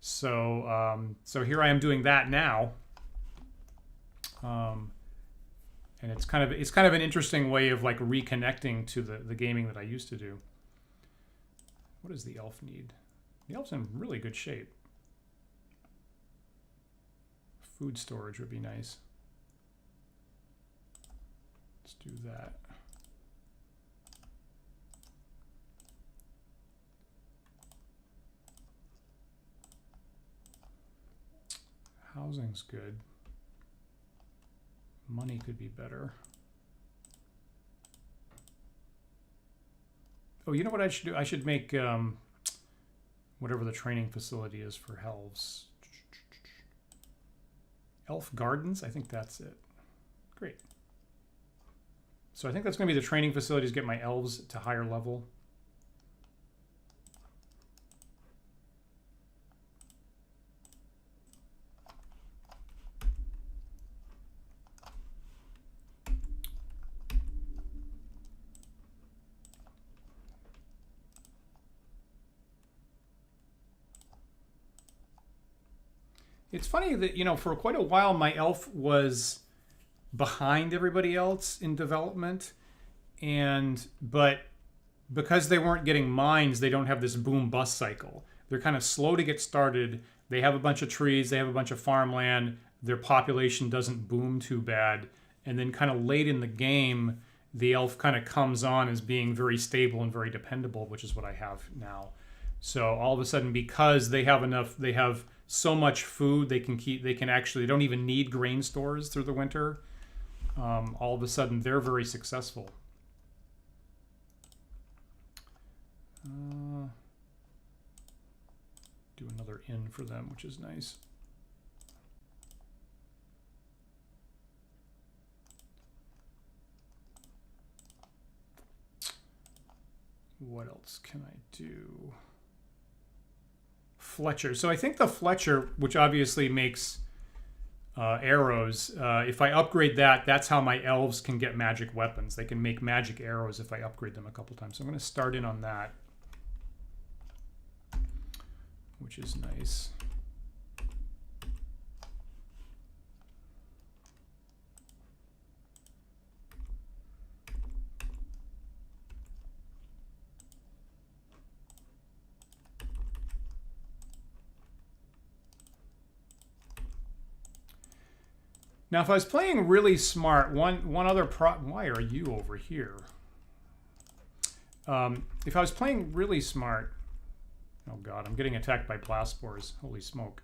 So so here I am doing that now, and it's kind of an interesting way of like reconnecting to the gaming that I used to do. What does the elf need? The elf's in really good shape. Food storage would be nice. Let's do that. Housing's good. Money could be better. Oh, you know what I should do? I should make whatever the training facility is for elves. Elf Gardens? I think that's it. Great. So I think that's going to be the training facilities, get my elves to higher level. It's funny that, you know, for quite a while, my elf was behind everybody else in development. But because they weren't getting mines, they don't have this boom bust cycle. They're kind of slow to get started. They have a bunch of trees. They have a bunch of farmland. Their population doesn't boom too bad. And then kind of late in the game, the elf kind of comes on as being very stable and very dependable, which is what I have now. So all of a sudden, because they have enough, they have so much food, they don't even need grain stores through the winter. All of a sudden, they're very successful. Do another inn for them, which is nice. What else can I do? Fletcher. So I think the Fletcher, which obviously makes arrows, if I upgrade that, that's how my elves can get magic weapons. They can make magic arrows if I upgrade them a couple times. So I'm going to start in on that, which is nice. Now, if I was playing really smart, one other why are you over here? If I was playing really smart, oh god, I'm getting attacked by blast spores. Holy smoke!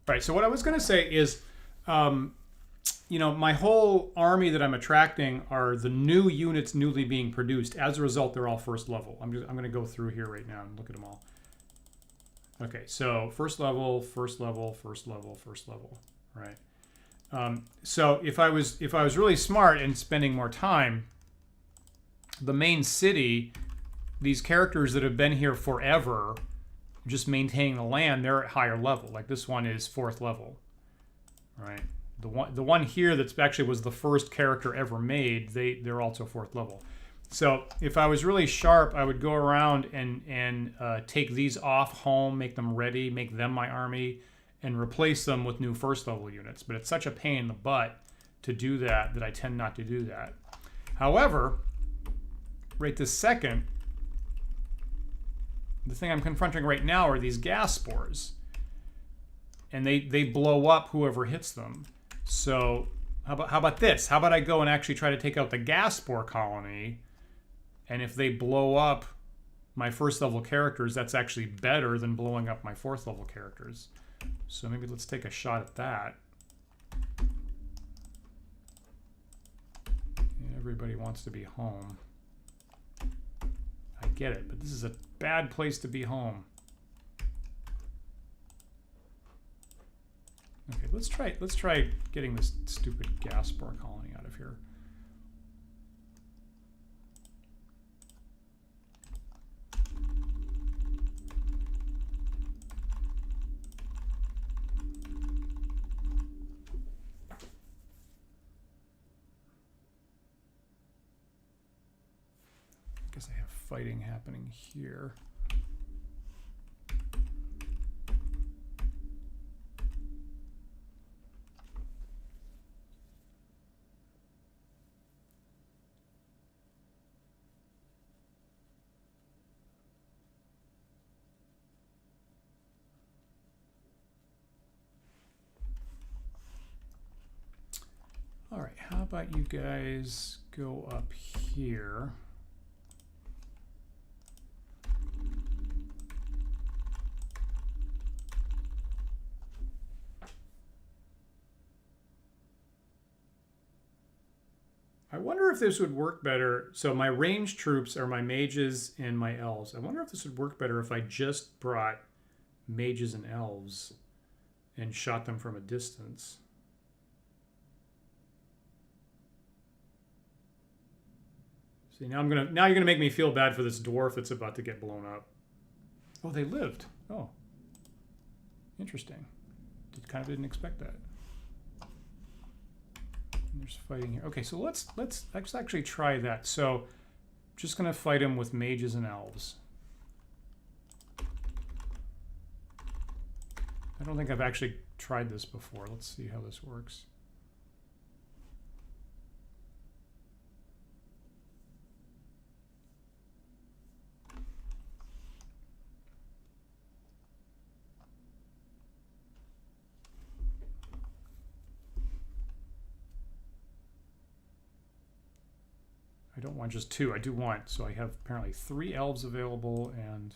Right. So what I was going to say is, you know, my whole army that I'm attracting are the new units newly being produced. As a result, they're all first level. I'm going to go through here right now and look at them all. Okay, so first level, first level, first level, first level, right? So if I was really smart and spending more time, the main city, these characters that have been here forever, just maintaining the land, they're at higher level. Like this one is 4th level, right? The one here that's actually was the first character ever made, they're also 4th level. So if I was really sharp, I would go around and take these off home, make them ready, make them my army, and replace them with new 1st level units. But it's such a pain in the butt to do that I tend not to do that. However, right this second, the thing I'm confronting right now are these gas spores. And they blow up whoever hits them. So how about this? How about I go and actually try to take out the gas spore colony, and if they blow up my 1st level characters, that's actually better than blowing up my 4th level characters. So maybe let's take a shot at that. Everybody wants to be home. I get it, but this is a bad place to be home. Okay, let's try getting this stupid gas spore colony out of here. I guess I have fighting happening here. All right, how about you guys go up here? I wonder if this would work better. So my ranged troops are my mages and my elves. I wonder if this would work better if I just brought mages and elves and shot them from a distance. See, now you're gonna make me feel bad for this dwarf that's about to get blown up. Oh, they lived. Oh, interesting. Kind of didn't expect that. And there's fighting here. Okay, so let's actually try that. So, I'm just gonna fight him with mages and elves. I don't think I've actually tried this before. Let's see how this works. I don't want just 2. I do want, so I have apparently 3 elves available and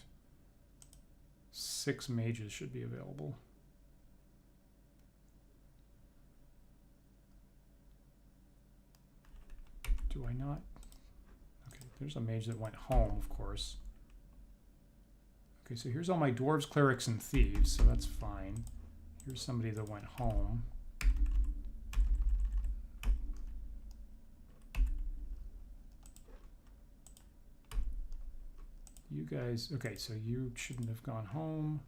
6 mages should be available. Do I not? Okay, there's a mage that went home, of course. Okay, so here's all my dwarves, clerics, and thieves, so that's fine. Here's somebody that went home. You guys, okay, so you shouldn't have gone home.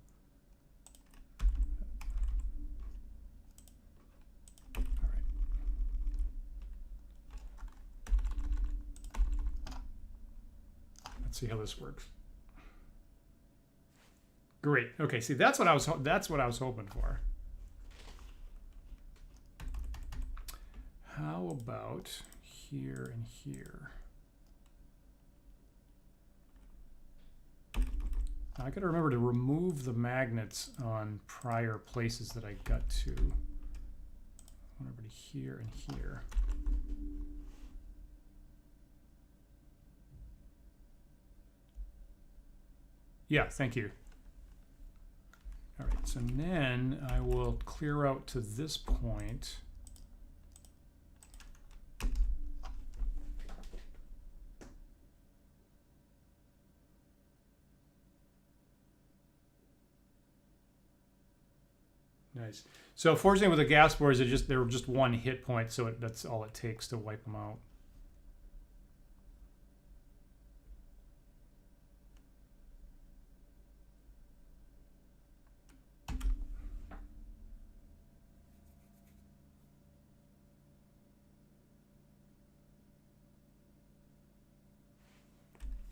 All right. Let's see how this works. Great. Okay, see that's what I was hoping for. How about here and here? Now I got to remember to remove the magnets on prior places that I got to. I want everybody here and here. Yeah, thank you. All right, so then I will clear out to this point. Nice. So fortunately with the gas spores, they're just one hit point, so that's all it takes to wipe them out.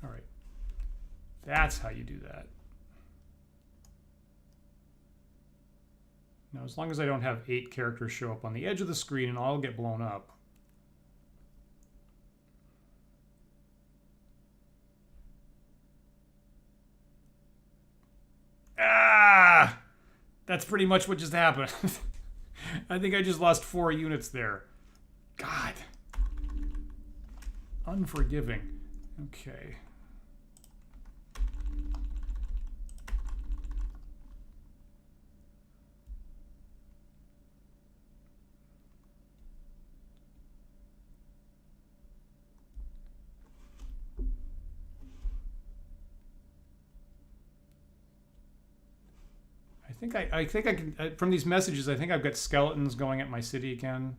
All right. That's how you do that. Now, as long as I don't have 8 characters show up on the edge of the screen and all get blown up. Ah! That's pretty much what just happened. I think I just lost 4 units there. God. Unforgiving. Okay. I think I can, from these messages, I think I've got skeletons going at my city again.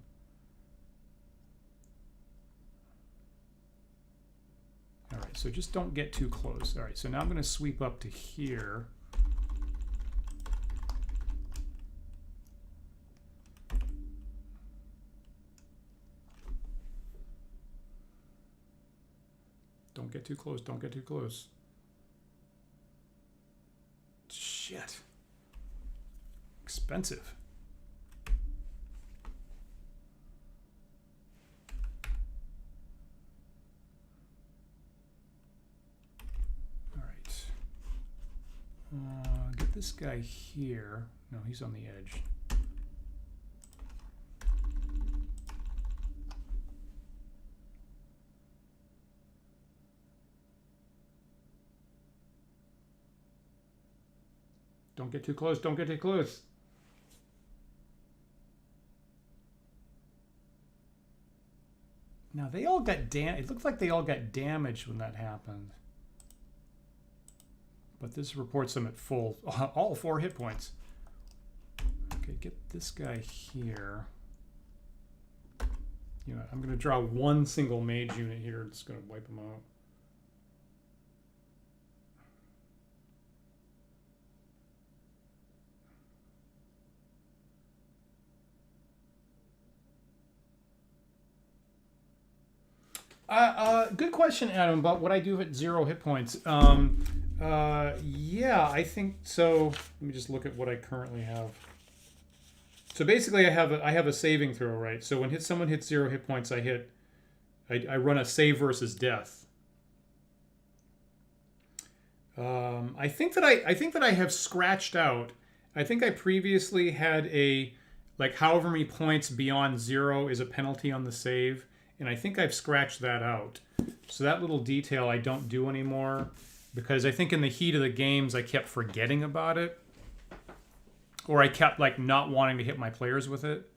All right, so just don't get too close. All right, so now I'm going to sweep up to here. Don't get too close, don't get too close. Shit. Expensive. All right. Get this guy here. No, he's on the edge. Don't get too close, don't get too close. Now, they all got it looked like they all got damaged when that happened. But this reports them at full, all 4 hit points. Okay, get this guy here. You know, I'm going to draw 1 single mage unit here. It's going to wipe them out. Good question, Adam, about what I do at 0 hit points. Yeah, I think so. Let me just look at what I currently have. So basically, I have a saving throw, right? So when someone hits 0 hit points, I run a save versus death. I think that I have scratched out. I think I previously had a however many points beyond 0 is a penalty on the save. And I think I've scratched that out. So that little detail I don't do anymore because I think in the heat of the games I kept forgetting about it. Or I kept not wanting to hit my players with it.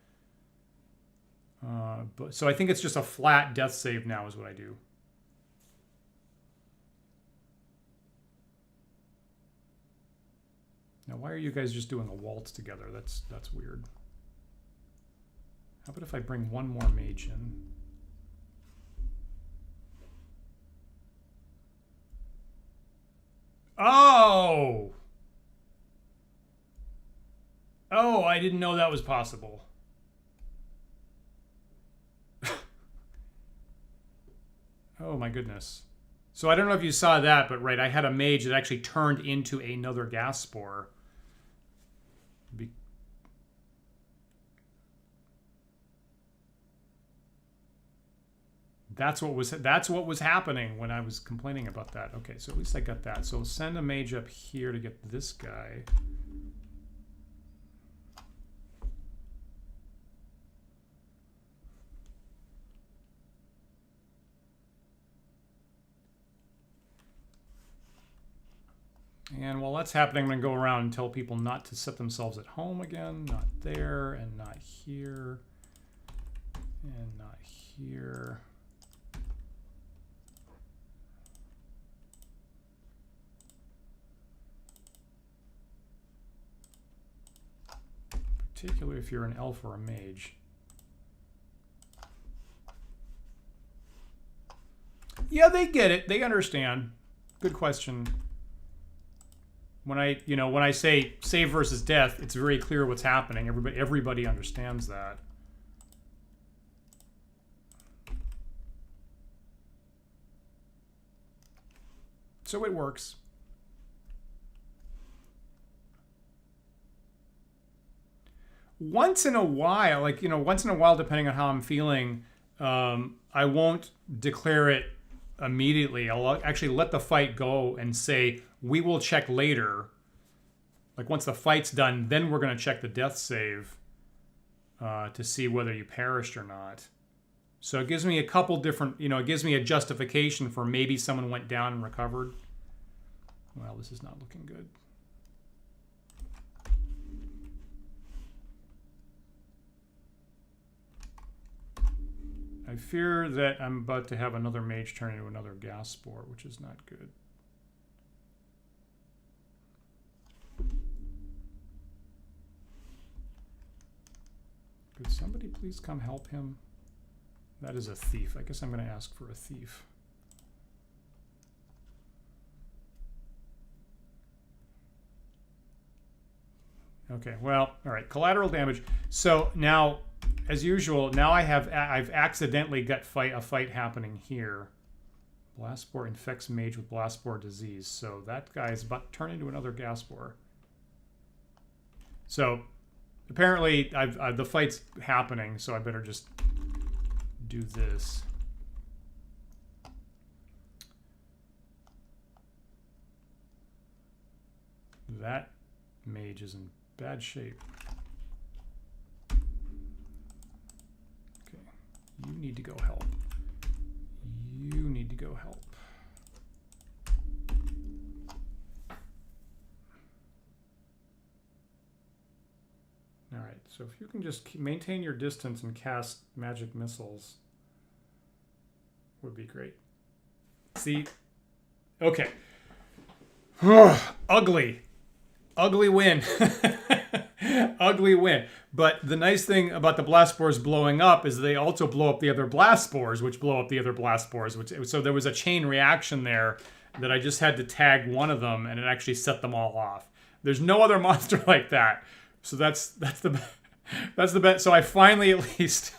So I think it's just a flat death save now is what I do. Now why are you guys just doing a waltz together? That's weird. How about if I bring 1 more mage in? Oh! Oh, I didn't know that was possible. Oh my goodness. So I don't know if you saw that, but right, I had a mage that actually turned into another gas spore. That's what was happening when I was complaining about that. Okay, so at least I got that. So we'll send a mage up here to get this guy. And while that's happening, I'm going to go around and tell people not to set themselves at home again. Not there, and not here, and not here. particularly if you're an elf or a mage. Yeah, they get it. They understand. Good question. When I say save versus death, it's very clear what's happening. Everybody understands that. So it works. Once in a while, depending on how I'm feeling, I won't declare it immediately. I'll actually let the fight go and say, we will check later. Like once the fight's done, then we're going to check the death save to see whether you perished or not. So it gives me a couple different, it gives me a justification for maybe someone went down and recovered. Well, this is not looking good. I fear that I'm about to have another mage turn into another gas spore, which is not good. Could somebody please come help him? That is a thief. I guess I'm going to ask for a thief. Okay, well, all right, collateral damage. So now, as usual, now I've accidentally got a fight happening here. Blast spore infects mage with blast spore disease. So that guy's about to turn into another gas spore. So apparently the fight's happening, so I better just do this. That mage is in bad shape. Okay, you need to go help. You need to go help. All right, so if you can just maintain your distance and cast magic missiles, would be great. See? Okay. Ugly. Ugly win. Ugly win. But the nice thing about the blast spores blowing up is they also blow up the other blast spores, which blow up the other blast spores. So there was a chain reaction there that I just had to tag one of them, and it actually set them all off. There's no other monster like that. So that's the best. So I finally, at least,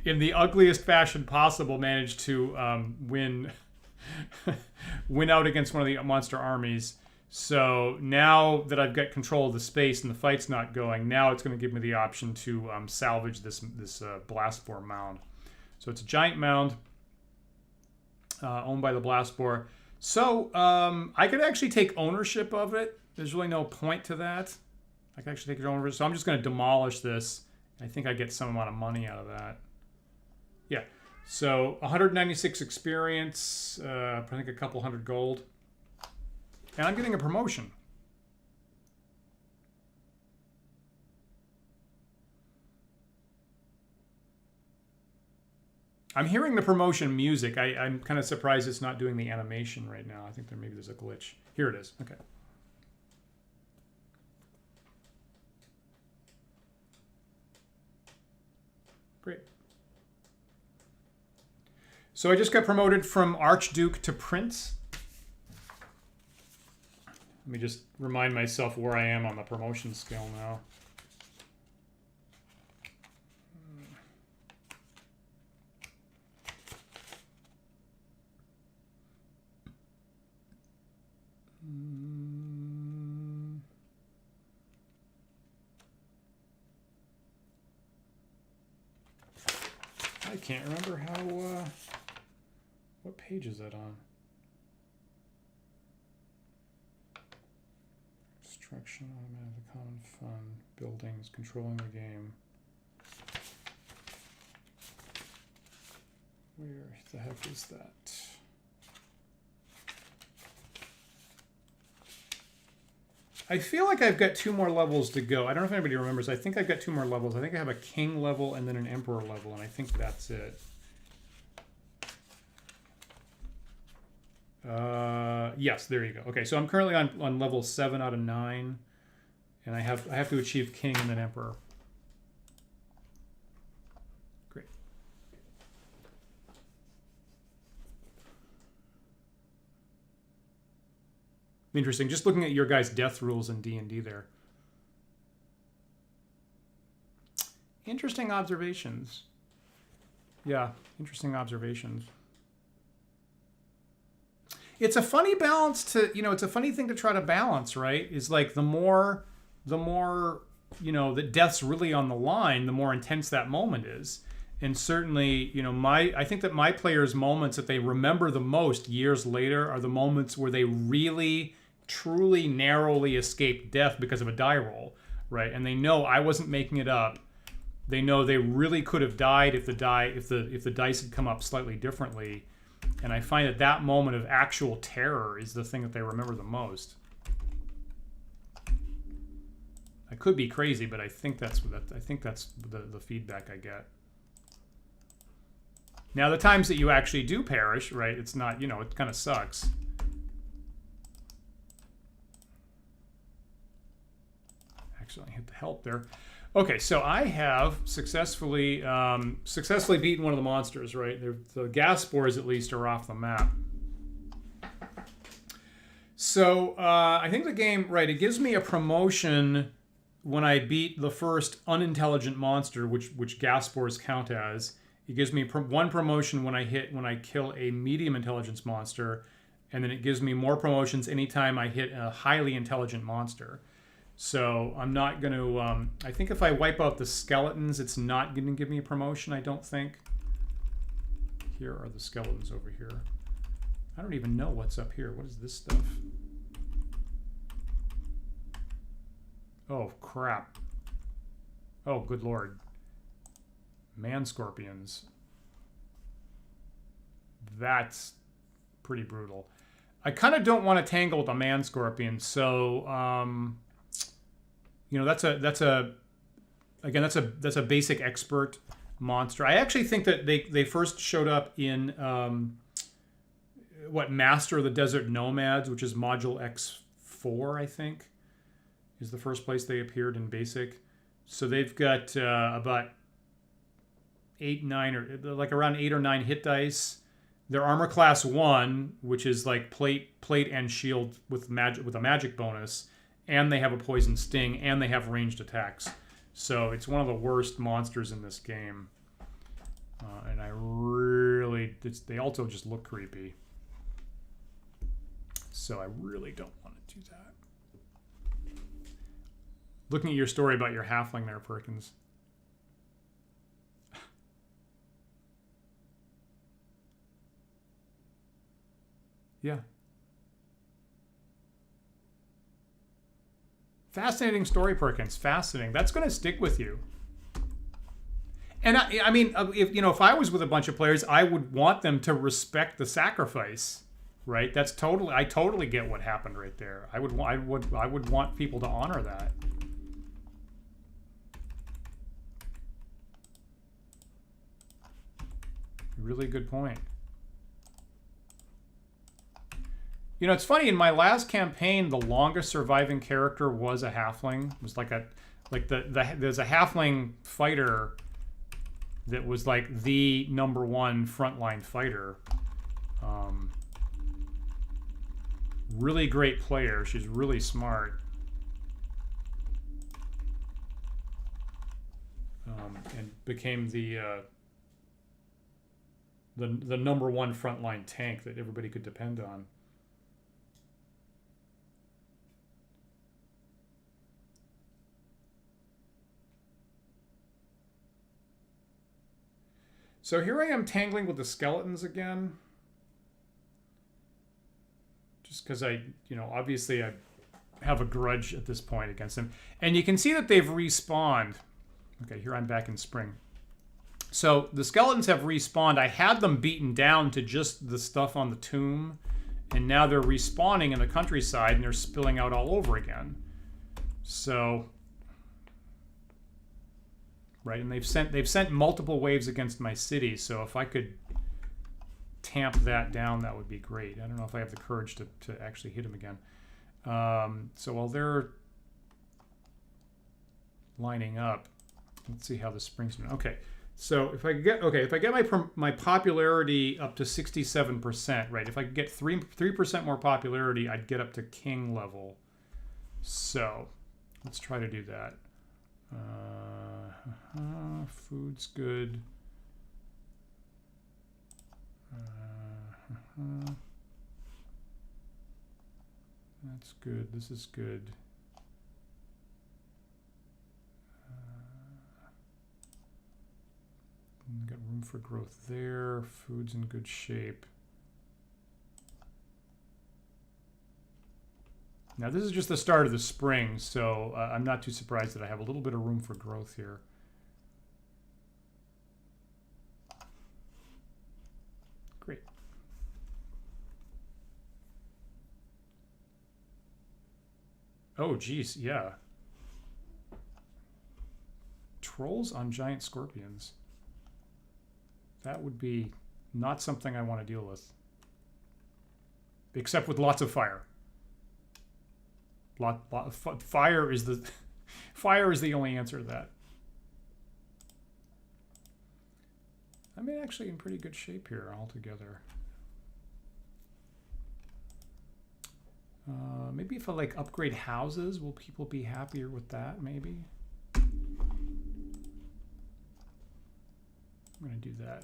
in the ugliest fashion possible, managed to win out against one of the monster armies. So now that I've got control of the space and the fight's not going, now it's going to give me the option to salvage this blast spore mound. So it's a giant mound owned by the blast spore. So I could actually take ownership of it. There's really no point to that. I can actually take it over. So I'm just going to demolish this. I think I get some amount of money out of that. Yeah. So 196 experience. I think a couple hundred gold. And I'm getting a promotion. I'm hearing the promotion music. I'm kind of surprised it's not doing the animation right now. I think maybe there's a glitch. Here it is. Okay. Great. So I just got promoted from Archduke to Prince. Let me just remind myself where I am on the promotion scale now. I can't remember how, what page is that on? Destruction, automatic, common fun, buildings, controlling the game. Where the heck is that? I feel like I've got 2 more levels to go. I don't know if anybody remembers. I think I've got 2 more levels. I think I have a king level and then an emperor level, and I think that's it. Yes, there you go. Okay, so I'm currently on level 7 out of 9, and I have to achieve king and then emperor. Interesting. Just looking at your guys' death rules in D&D there. Interesting observations. Yeah, interesting observations. It's a funny balance to, it's a funny thing to try to balance, right? Is like the more, that death's really on the line, the more intense that moment is. And certainly, I think that my players' moments that they remember the most years later are the moments where they really, truly, narrowly escaped death because of a die roll, right? And they know I wasn't making it up. They know they really could have died if the dice had come up slightly differently. And I find that moment of actual terror is the thing that they remember the most. I could be crazy, but I think that's the feedback I get. Now, the times that you actually do perish, right? It's not, it kind of sucks. Actually, I hit the help there. Okay, so I have successfully beaten one of the monsters, right? The gas spores, at least, are off the map. So I think the game, right, it gives me a promotion when I beat the first unintelligent monster, which gas spores count as. It gives me one promotion when I kill a medium intelligence monster, and then it gives me more promotions anytime I hit a highly intelligent monster. So I'm not going to, I think if I wipe out the skeletons, it's not going to give me a promotion, I don't think. Here are the skeletons over here. I don't even know what's up here. What is this stuff? Oh, crap. Oh, good lord. Man scorpions. That's pretty brutal. I kind of don't want to tangle with a man scorpion, so that's a basic expert monster. I actually think that they first showed up in Master of the Desert Nomads, which is module X4, I think, is the first place they appeared in basic. So they've got about around 8 or 9 hit dice. They're armor class 1, which is like plate and shield with a magic bonus, and they have a poison sting, and they have ranged attacks. So it's one of the worst monsters in this game. And they also just look creepy. So I really don't want to do that. Looking at your story about your halfling there, Perkins. Yeah. Fascinating story, Perkins. Fascinating. That's going to stick with you. And I mean, if I was with a bunch of players, I would want them to respect the sacrifice, right? I totally get what happened right there. I would want people to honor that. Really good point. It's funny, in my last campaign, the longest surviving character was a halfling. It was there's a halfling fighter that was like the #1 frontline fighter. Really great player. She's really smart. And became the #1 frontline tank that everybody could depend on. So here I am tangling with the skeletons again. Just because obviously I have a grudge at this point against them. And you can see that they've respawned. Okay, here I'm back in spring. So the skeletons have respawned. I had them beaten down to just the stuff on the tomb. And now they're respawning in the countryside and they're spilling out all over again. So... right, and they've sent multiple waves against my city, so if I could tamp that down, that would be great. I don't know if I have the courage to actually hit him again. So while they're lining up, let's see how the spring's doing. Okay, So if I get if I get my popularity up to 67%, right? If I could get 3% more popularity, I'd get up to king level. So let's try to do that. Food's good. That's good. This is good. Got room for growth there. Food's in good shape. Now this is just the start of the spring, so I'm not too surprised that I have a little bit of room for growth here. Great. Oh, geez, yeah. Trolls on giant scorpions. That would be not something I want to deal with. Except with lots of fire. Fire is the fire is the only answer to that. I'm actually in pretty good shape here altogether. Maybe if I like upgrade houses, will people be happier with that? Maybe. I'm gonna do that.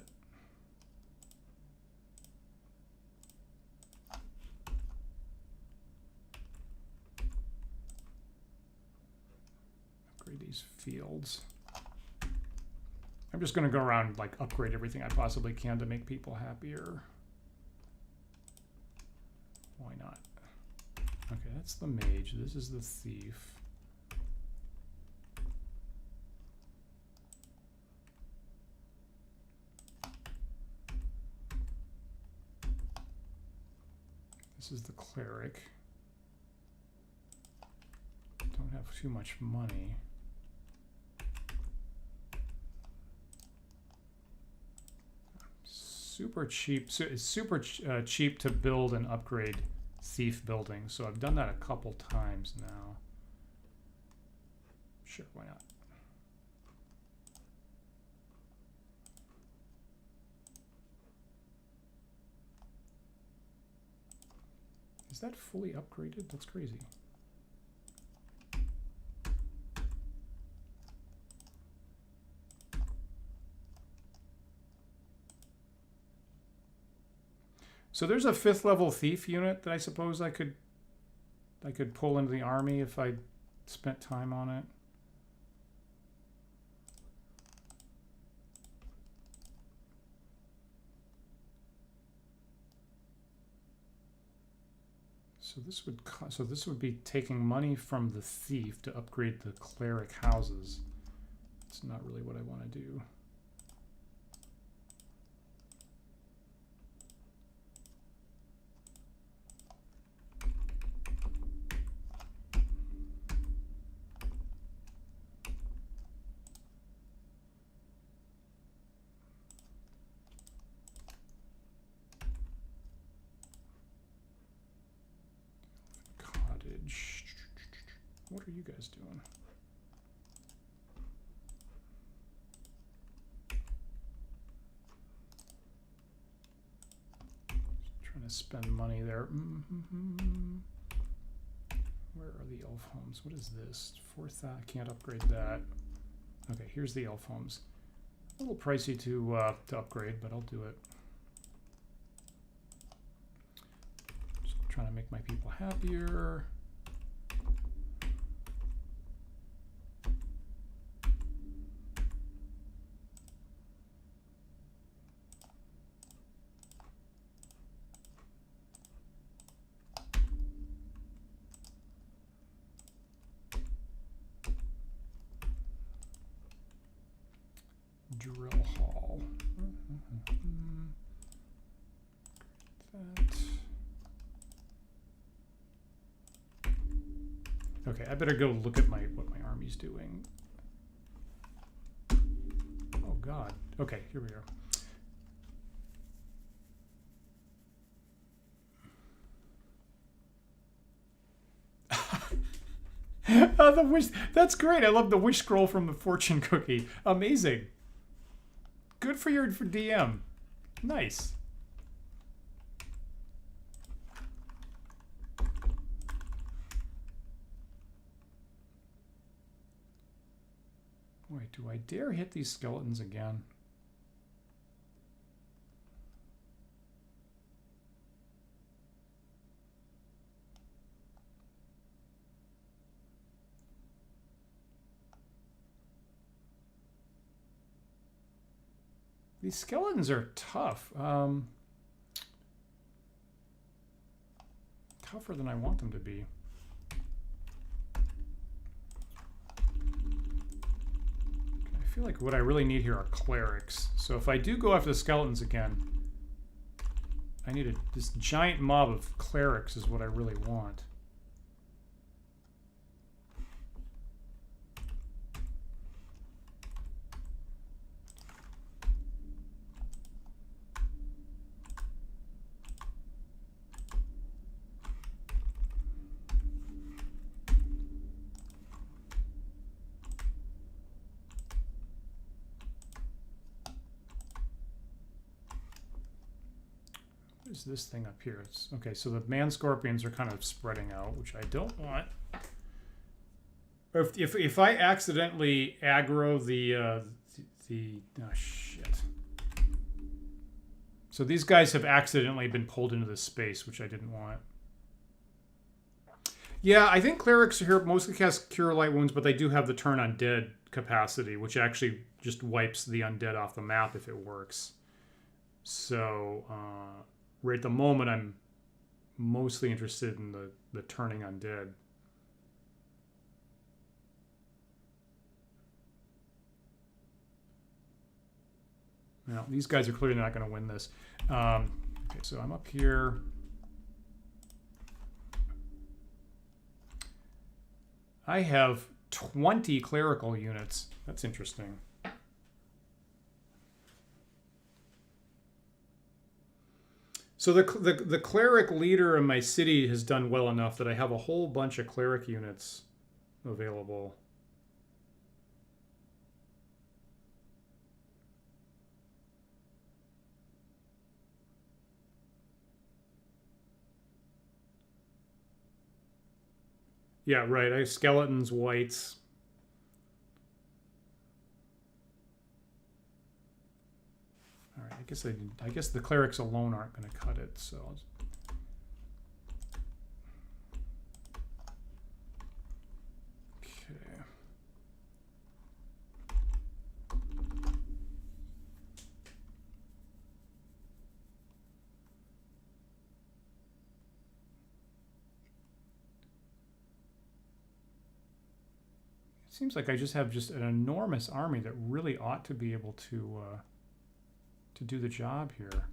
Upgrade these fields. I'm just gonna go around like upgrade everything I possibly can to make people happier. Why not? Okay, that's the mage. This is the thief. This is the cleric. Don't have too much money. Super cheap. So it's super cheap to build and upgrade thief buildings. So I've done that a couple times now. Sure, why not? Is that fully upgraded? That's crazy. So there's a 5th level thief unit that I suppose I could pull into the army if I spent time on it. So this would be taking money from the thief to upgrade the cleric houses. It's not really what I want to do. What are you guys doing? Just trying to spend money there. Where are the elf homes? What is this? 4th, I can't upgrade that. Okay, here's the elf homes. A little pricey to upgrade, but I'll do it. Just trying to make my people happier. Drill hall. That. Okay, I better go look at what my army's doing. Oh God. Okay, here we are. Oh, the wish. That's great. I love the wish scroll from the fortune cookie. Amazing. Good for your DM. Nice. Wait, do I dare hit these skeletons again? These skeletons are tough. Tougher than I want them to be. I feel like what I really need here are clerics. So if I do go after the skeletons again, I need this giant mob of clerics is what I really want. Is this thing up here? It's, okay, so the man scorpions are kind of spreading out, which I don't want. If I accidentally aggro the oh shit. So these guys have accidentally been pulled into this space, which I didn't want. Yeah, I think clerics are here mostly cast Cure Light Wounds, but they do have the Turn Undead capacity, which actually just wipes the undead off the map if it works. So right at the moment, I'm mostly interested in the turning undead. Now, these guys are clearly not going to win this. Okay, so I'm up here. I have 20 clerical units. That's interesting. So the cleric leader in my city has done well enough that I have a whole bunch of cleric units available. Yeah, right. I have skeletons, wights. All right. I guess the clerics alone aren't going to cut it. So. Okay. Seems like I just have an enormous army that really ought to be able to do the job here.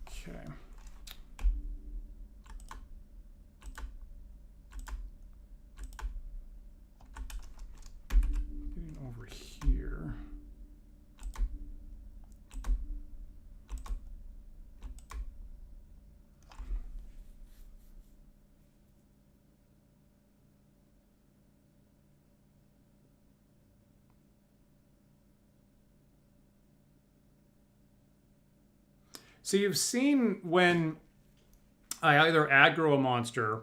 Okay. Getting over here. So you've seen when I either aggro a monster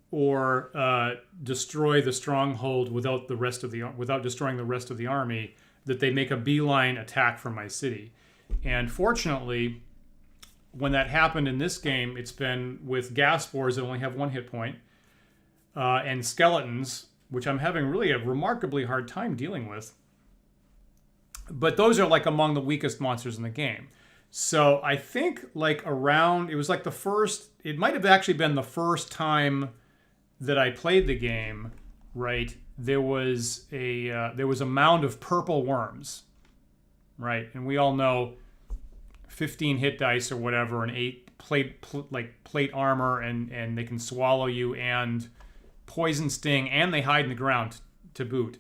or destroy the stronghold without destroying the rest of the army, that they make a beeline attack from my city. And fortunately, when that happened in this game, it's been with gas spores that only have 1 hit point, and skeletons, which I'm having really a remarkably hard time dealing with. But those are like among the weakest monsters in the game. So I think like around, it was like it might have actually been the first time that I played the game, right? There was a mound of purple worms, right? And we all know 15 hit dice or whatever, and 8 plate armor, and they can swallow you and poison sting, and they hide in the ground to boot.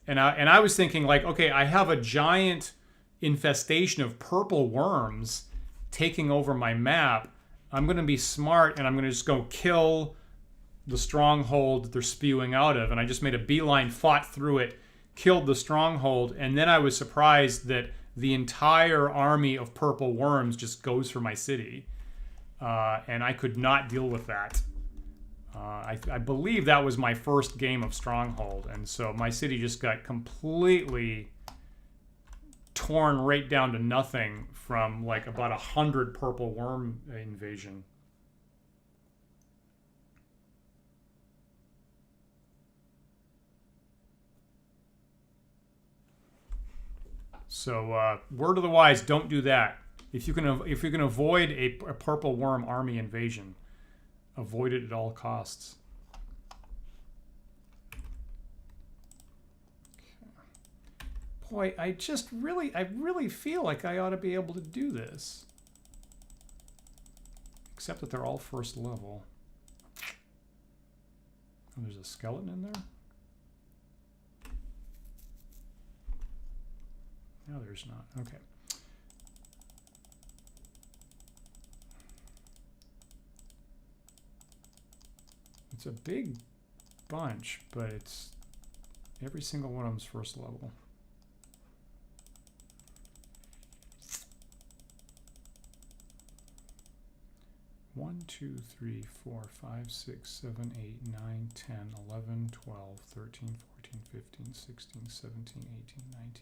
And I was thinking like, okay, I have a giant infestation of purple worms taking over my map. I'm going to be smart and I'm going to just go kill the stronghold that they're spewing out of, and I just made a beeline, fought through it, killed the stronghold, and then I was surprised that the entire army of purple worms just goes for my city, and I could not deal with that. I believe that was my first game of Stronghold, and so my city just got completely torn right down to nothing from like about 100 purple worm invasion. So word of the wise, don't do that. If you can avoid a purple worm army invasion, avoid it at all costs. Boy, I really feel like I ought to be able to do this. Except that they're all first level. Oh, there's a skeleton in there? No, there's not. Okay. It's a big bunch, but it's every single one of them's first level. One, 2, 3, 4, 5, 6, 7, 8, 9, 10, 11, 12, 13, 14, 15, 16, 17, 18, 19.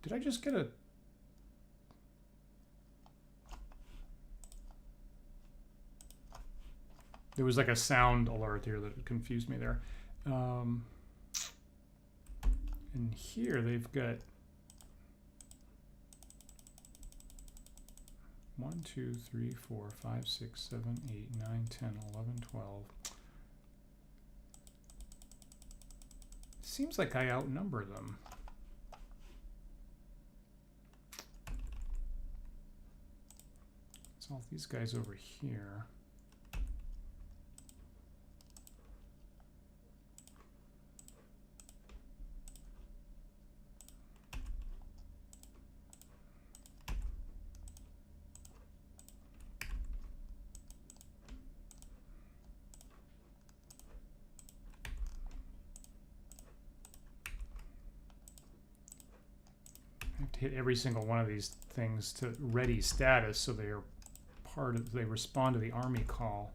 Did I just get a... There was like a sound alert here that confused me there. And here they've got 1, 2, 3, 4, 5, 6, 7, 8, 9, 10, 11, 12. Seems like I outnumber them. It's all these guys over here. Hit every single one of these things to ready status, so they are part of, they respond to the army call.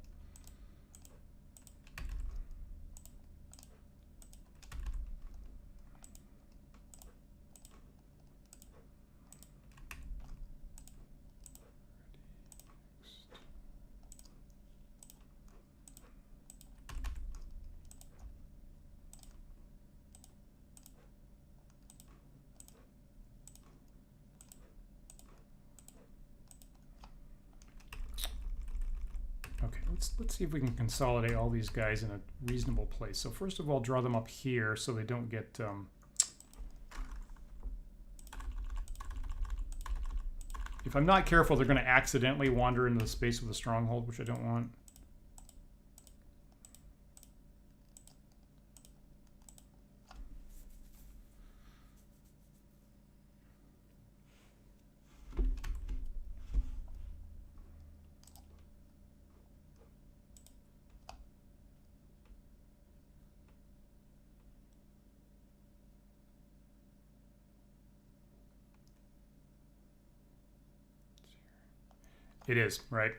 Let's see if we can consolidate all these guys in a reasonable place. So first of all, draw them up here so they don't get... if I'm not careful, they're going to accidentally wander into the space of the stronghold, which I don't want. It is, right?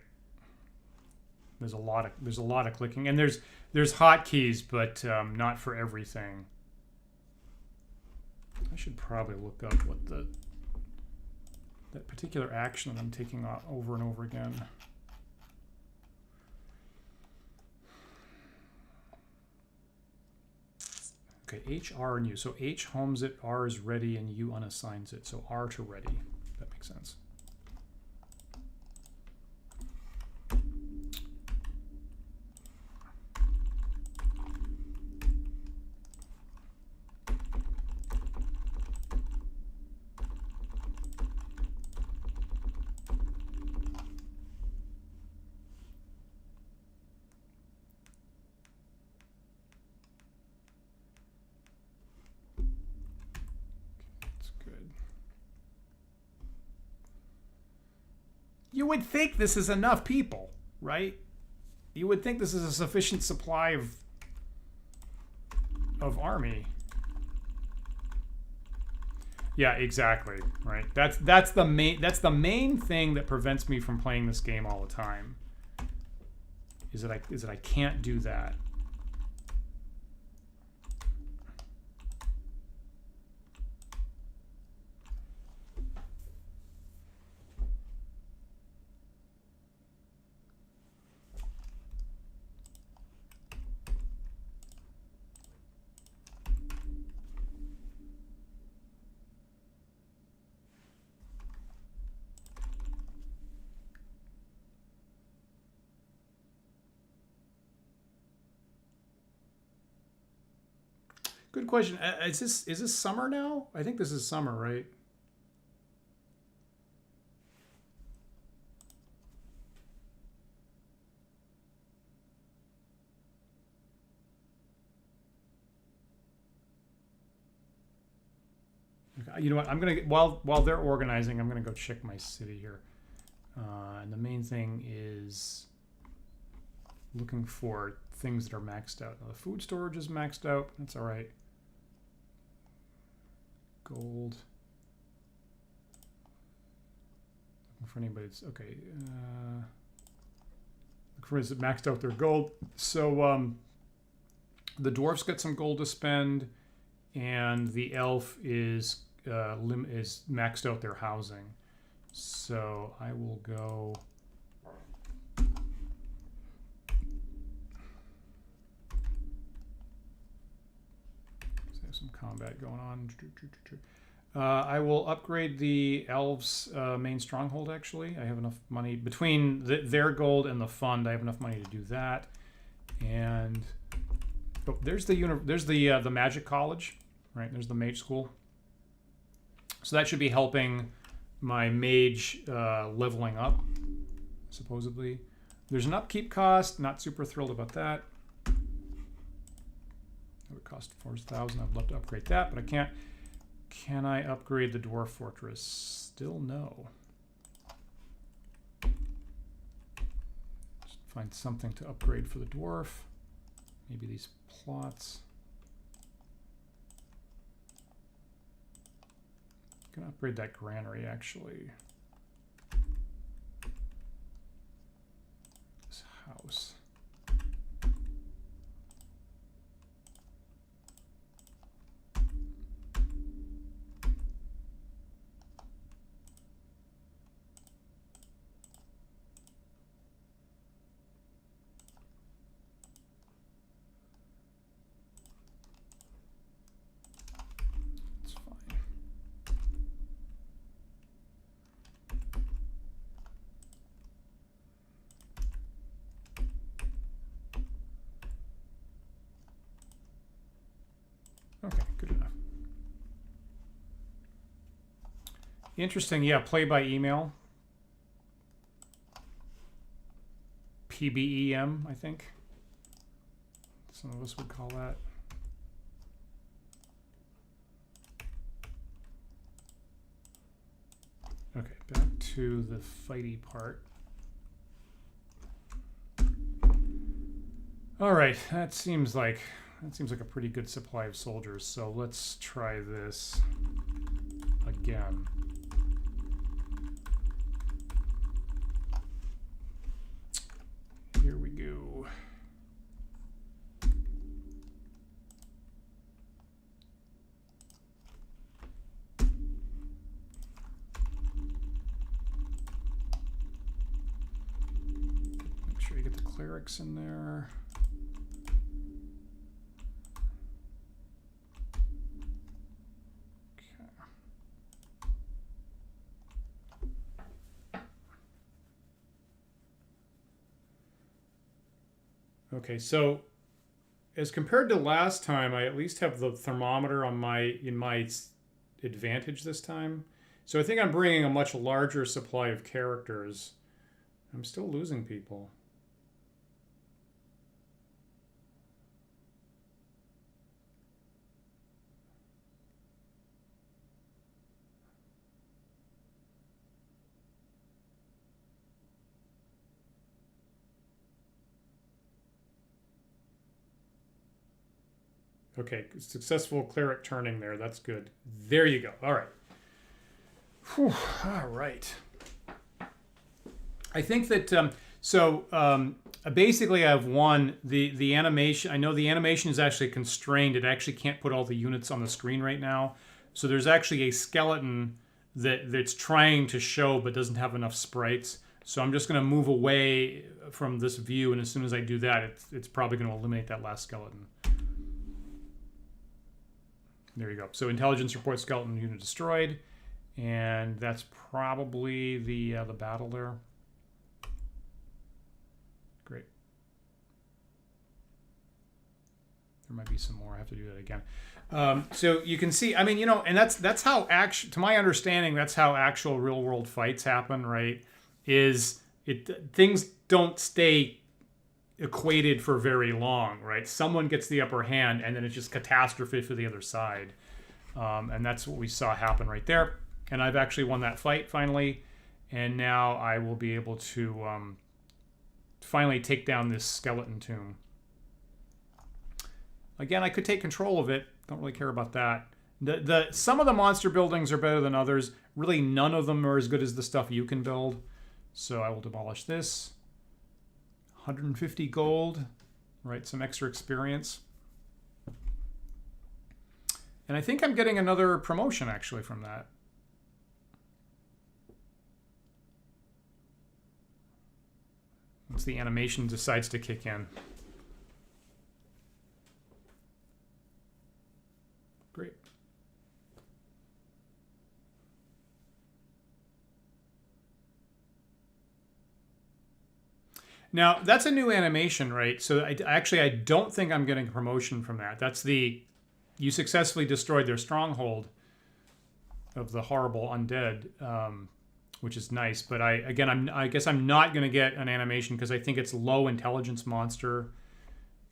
There's a lot of clicking, and there's hotkeys, but not for everything. I should probably look up what that particular action that I'm taking over and over again. Okay, H, R, and U. So H homes it, R is ready, and U unassigns it. So R to ready. That makes sense. You would think this is enough people, right? You would think this is a sufficient supply of army. Yeah, exactly. Right. That's the main thing that prevents me from playing this game all the time. Is that I can't do that. Good question. Is this summer now? I think this is summer, right? Okay, you know what? I'm gonna while they're organizing, I'm gonna go check my city here. And the main thing is looking for things that are maxed out. Now, the food storage is maxed out. That's all right. Gold. Looking for anybody that's okay. Look for is it maxed out their gold. So the dwarfs get some gold to spend, and the elf is maxed out their housing. So I will go. Some combat going on. I will upgrade the elves' main stronghold. Actually, I have enough money between their gold and the fund. I have enough money to do that. And oh, there's the magic college, right? There's the mage school. So that should be helping my mage leveling up, supposedly. There's an upkeep cost. Not super thrilled about that. It would cost 4,000. I'd love to upgrade that, but I can't. Can I upgrade the dwarf fortress? Still no. Just find something to upgrade for the dwarf. Maybe these plots. I'm gonna upgrade that granary actually. This house. Okay, good enough. Interesting, yeah, play by email. PBEM, I think. Some of us would call that. Okay, back to the fighty part. All right, that seems like a pretty good supply of soldiers. So let's try this again. Here we go. Make sure you get the clerics in there. Okay, so as compared to last time, I at least have the thermometer on in my advantage this time. So I think I'm bringing a much larger supply of characters. I'm still losing people. Okay, successful cleric turning there. That's good. There you go. All right. Whew. All right. I think that basically I've won the animation. I know the animation is actually constrained. It actually can't put all the units on the screen right now. So there's actually a skeleton that's trying to show but doesn't have enough sprites. So I'm just going to move away from this view, and as soon as I do that, it's probably going to eliminate that last skeleton. There you go. So intelligence report skeleton unit destroyed, and that's probably the battle there. Great. There might be some more. I have to do that again. So you can see, I mean, you know, and that's how to my understanding, that's how actual real world fights happen, right? Things don't stay equated for very long, right? Someone gets the upper hand, and then it's just catastrophe for the other side. And that's what we saw happen right there. And I've actually won that fight finally, and now I will be able to finally take down this skeleton tomb. Again, I could take control of it. Don't really care about that. Some of the monster buildings are better than others. Really, none of them are as good as the stuff you can build. So I will demolish this. 150 gold, right? Some extra experience. And I think I'm getting another promotion actually from that. Once the animation decides to kick in. Great. Now, that's a new animation, right? So I don't think I'm getting a promotion from that. That's you successfully destroyed their stronghold of the horrible undead, which is nice. But I guess I'm not going to get an animation because I think it's low intelligence monster,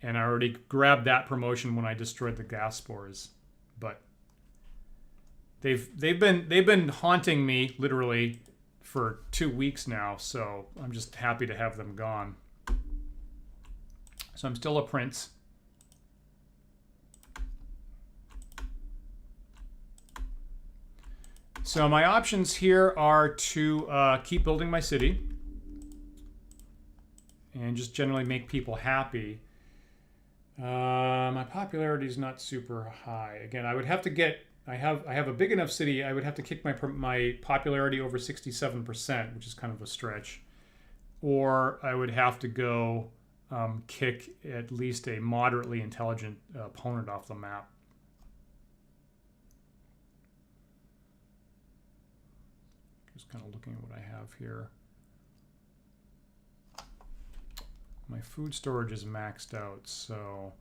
and I already grabbed that promotion when I destroyed the gas spores. But they've been haunting me literally for 2 weeks now, so I'm just happy to have them gone. So I'm still a prince. So my options here are to keep building my city and just generally make people happy. My popularity is not super high. Again, I would have to get. I have a big enough city. I would have to kick my popularity over 67%, which is kind of a stretch, or I would have to go kick at least a moderately intelligent opponent off the map. Just kind of looking at what I have here. My food storage is maxed out, so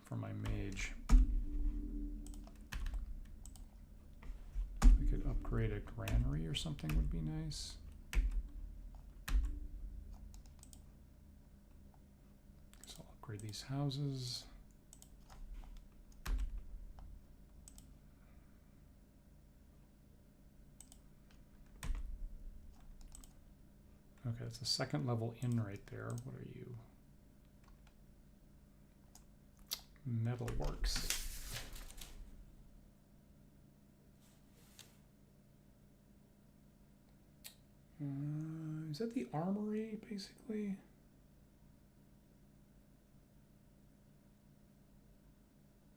for my mage, I could upgrade a granary or something would be nice. So I'll upgrade these houses. Okay, that's the second level inn right there. What are you? Metalworks. Is that the armory, basically?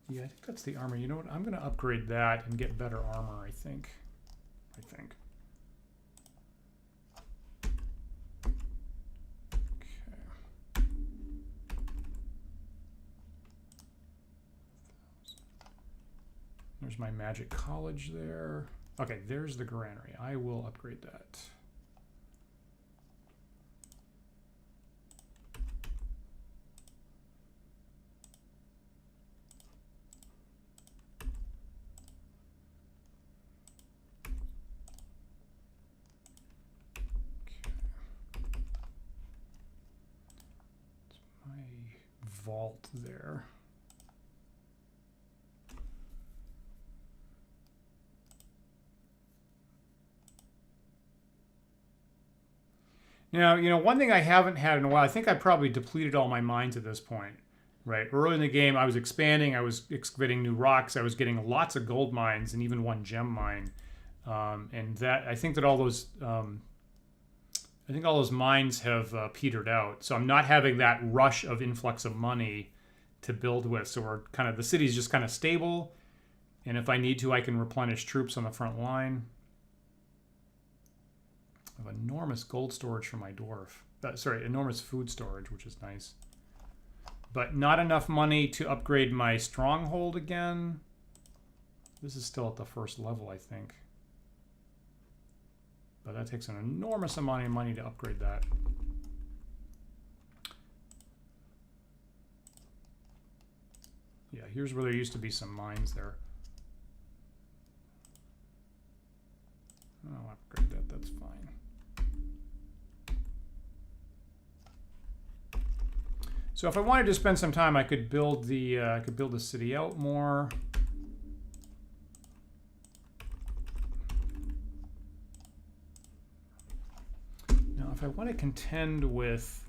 Yeah, I think that's the armor. You know what? I'm going to upgrade that and get better armor, I think. There's my magic college there. Okay, there's the granary. I will upgrade that. Okay. It's my vault there. Now, you know, one thing I haven't had in a while, I think I probably depleted all my mines at this point, right? Early in the game, I was expanding. I was excavating new rocks. I was getting lots of gold mines and even one gem mine. And that I think that all those mines have petered out. So I'm not having that rush of influx of money to build with. So we're kind of, the city's just kind of stable. And if I need to, I can replenish troops on the front line. I have enormous gold storage for my dwarf. Sorry, enormous food storage, which is nice. But not enough money to upgrade my stronghold again. This is still at the first level, I think. But that takes an enormous amount of money to upgrade that. Yeah, here's where there used to be some mines there. I'll upgrade that, that's fine. So if I wanted to spend some time, I could build the city out more. Now, if I want to contend with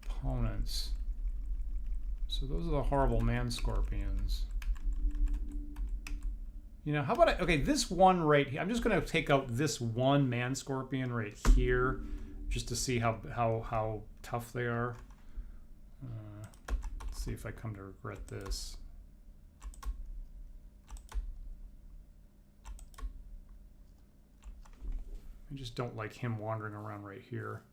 opponents, so those are the horrible man scorpions. You know, how about okay, this one right here. I'm just going to take out this one man scorpion right here, just to see how tough they are. Let's see if I come to regret this. I just don't like him wandering around right here.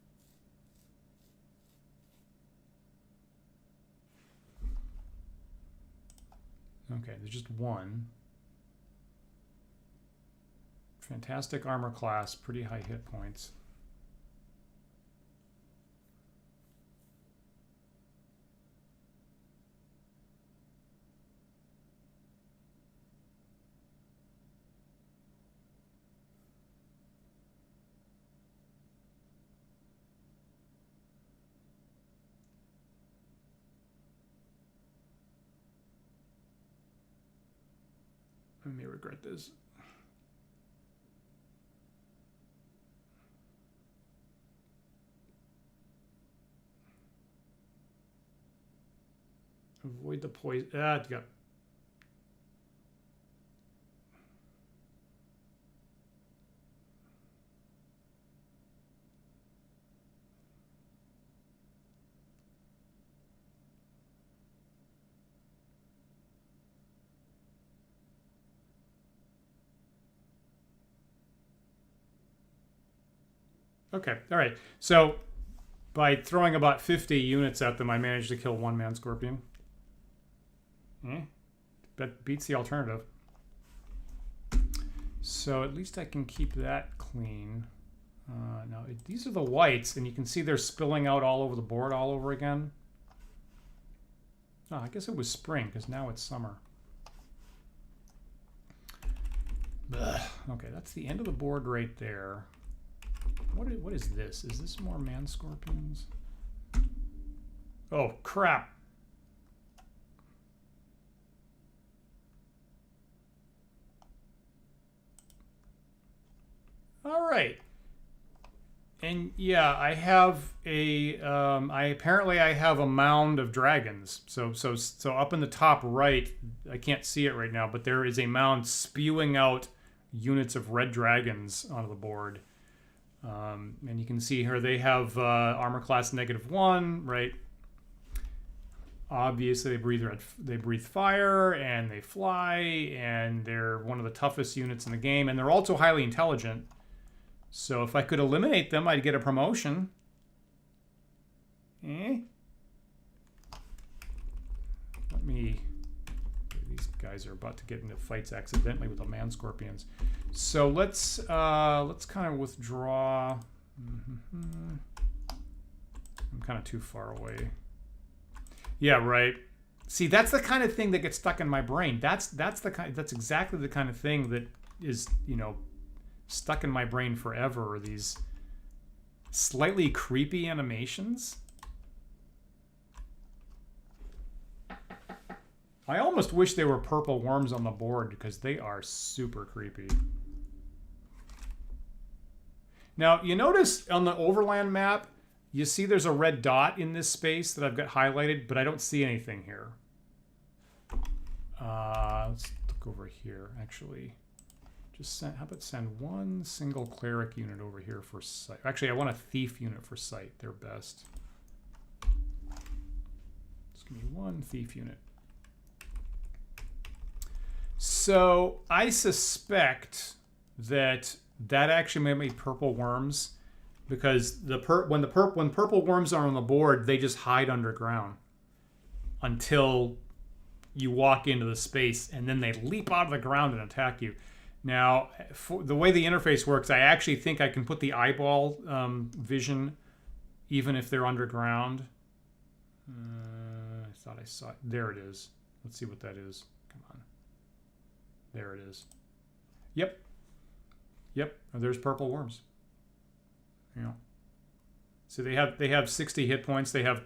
Okay, there's just one. Fantastic armor class, pretty high hit points. I may regret this. Avoid the poison. It's got. Okay, all right. So by throwing about 50 units at them, I managed to kill one man scorpion. That beats the alternative. So at least I can keep that clean. Now, these are the whites, and you can see they're spilling out all over the board all over again. Oh, I guess it was spring, because now it's summer. Ugh. Okay, that's the end of the board right there. What is this? Is this more man scorpions? Oh, crap. All right. And yeah, I have a apparently I have a mound of dragons. So up in the top right, I can't see it right now, but there is a mound spewing out units of red dragons onto the board. And you can see here they have armor class -1, right? Obviously, they breathe fire and they fly, and they're one of the toughest units in the game, and they're also highly intelligent. So if I could eliminate them, I'd get a promotion. Let me. These guys are about to get into fights accidentally with the man scorpions. So let's kind of withdraw. I'm kind of too far away. Yeah, right. See, that's the kind of thing that gets stuck in my brain. That's exactly the kind of thing that is, you know, stuck in my brain forever. These slightly creepy animations. I almost wish they were purple worms on the board because they are super creepy. Now, you notice on the overland map, you see there's a red dot in this space that I've got highlighted, but I don't see anything here. Let's look over here, actually. Just send, how about send one single cleric unit over here for sight. Actually, I want a thief unit for sight. They're best. Just give me one thief unit. So I suspect that actually may be purple worms, because when purple worms are on the board, they just hide underground until you walk into the space, and then they leap out of the ground and attack you. Now, for the way the interface works, I actually think I can put the eyeball vision even if they're underground. I thought I saw it. There it is. Let's see what that is. Come on. There it is. Yep. Yep. There's purple worms. You know. So they have 60 hit points. They have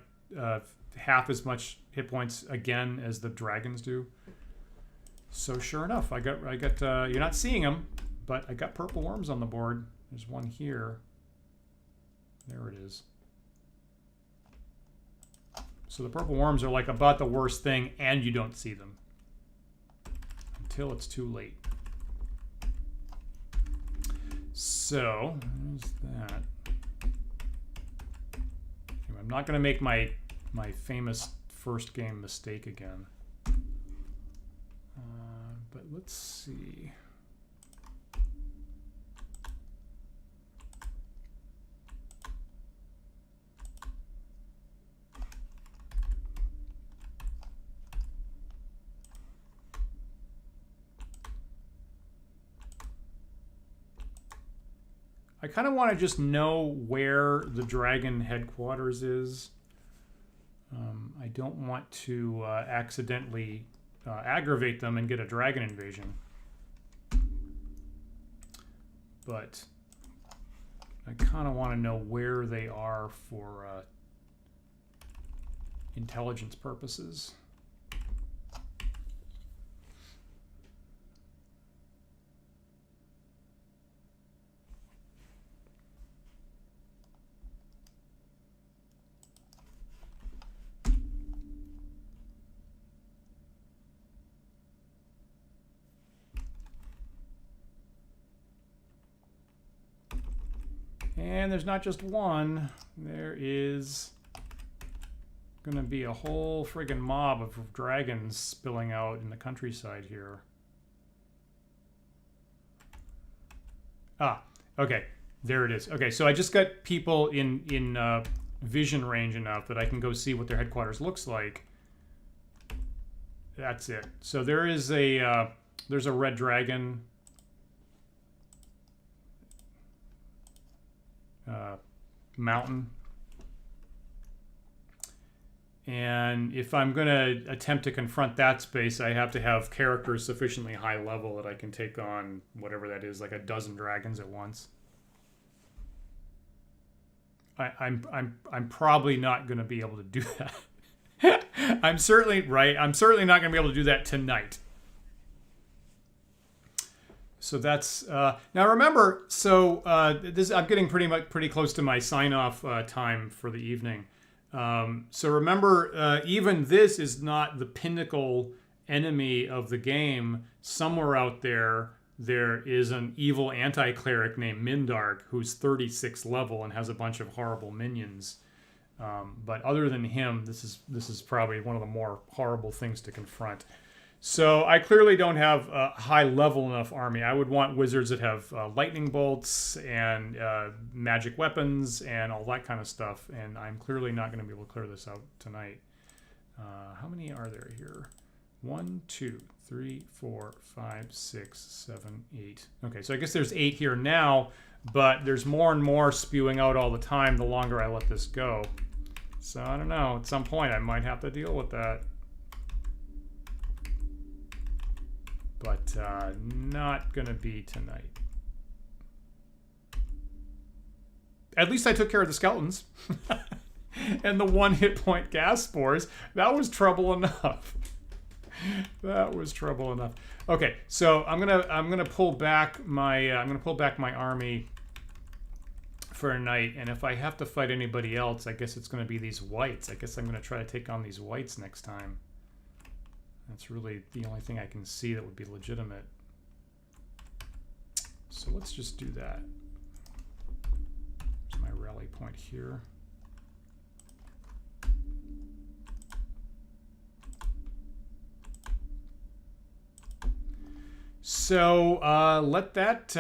half as much hit points again as the dragons do. So sure enough, I got you're not seeing them, but I got purple worms on the board. There's one here. There it is. So the purple worms are like about the worst thing, and you don't see them until it's too late. So there's that. Anyway, I'm not going to make my famous first game mistake again. But let's see. I kind of want to just know where the dragon headquarters is. I don't want to accidentally aggravate them and get a dragon invasion. But I kind of want to know where they are for intelligence purposes. And there's not just one. There is going to be a whole friggin' mob of dragons spilling out in the countryside here. Ah, okay. There it is. Okay, so I just got people in vision range enough that I can go see what their headquarters looks like. That's it. So there is there's a red dragon. Mountain, and if I'm going to attempt to confront that space, I have to have characters sufficiently high level that I can take on whatever that is, like a dozen dragons at once. I'm probably not going to be able to do that. I'm certainly not going to be able to do that tonight. So that's now remember. So this I'm getting pretty close to my sign-off time for the evening. So remember, even this is not the pinnacle enemy of the game. Somewhere out there is an evil anti-cleric named Mindark who's 36 level and has a bunch of horrible minions. But other than him, this is probably one of the more horrible things to confront. So I clearly don't have a high level enough army. I would want wizards that have lightning bolts and magic weapons and all that kind of stuff. And I'm clearly not going to be able to clear this out tonight. How many are there here? 1, 2, 3, 4, 5, 6, 7, 8. Okay, so I guess there's 8 here now, but there's more and more spewing out all the time the longer I let this go. So I don't know. At some point, I might have to deal with that. But not going to be tonight. At least I took care of the skeletons. And the 1 hit point gas spores. That was trouble enough. That was trouble enough. Okay, so I'm gonna pull back my army for a night, and if I have to fight anybody else, I guess it's going to be these whites. I guess I'm going to try to take on these whites next time. That's really the only thing I can see that would be legitimate. So let's just do that. There's my rally point here. So let that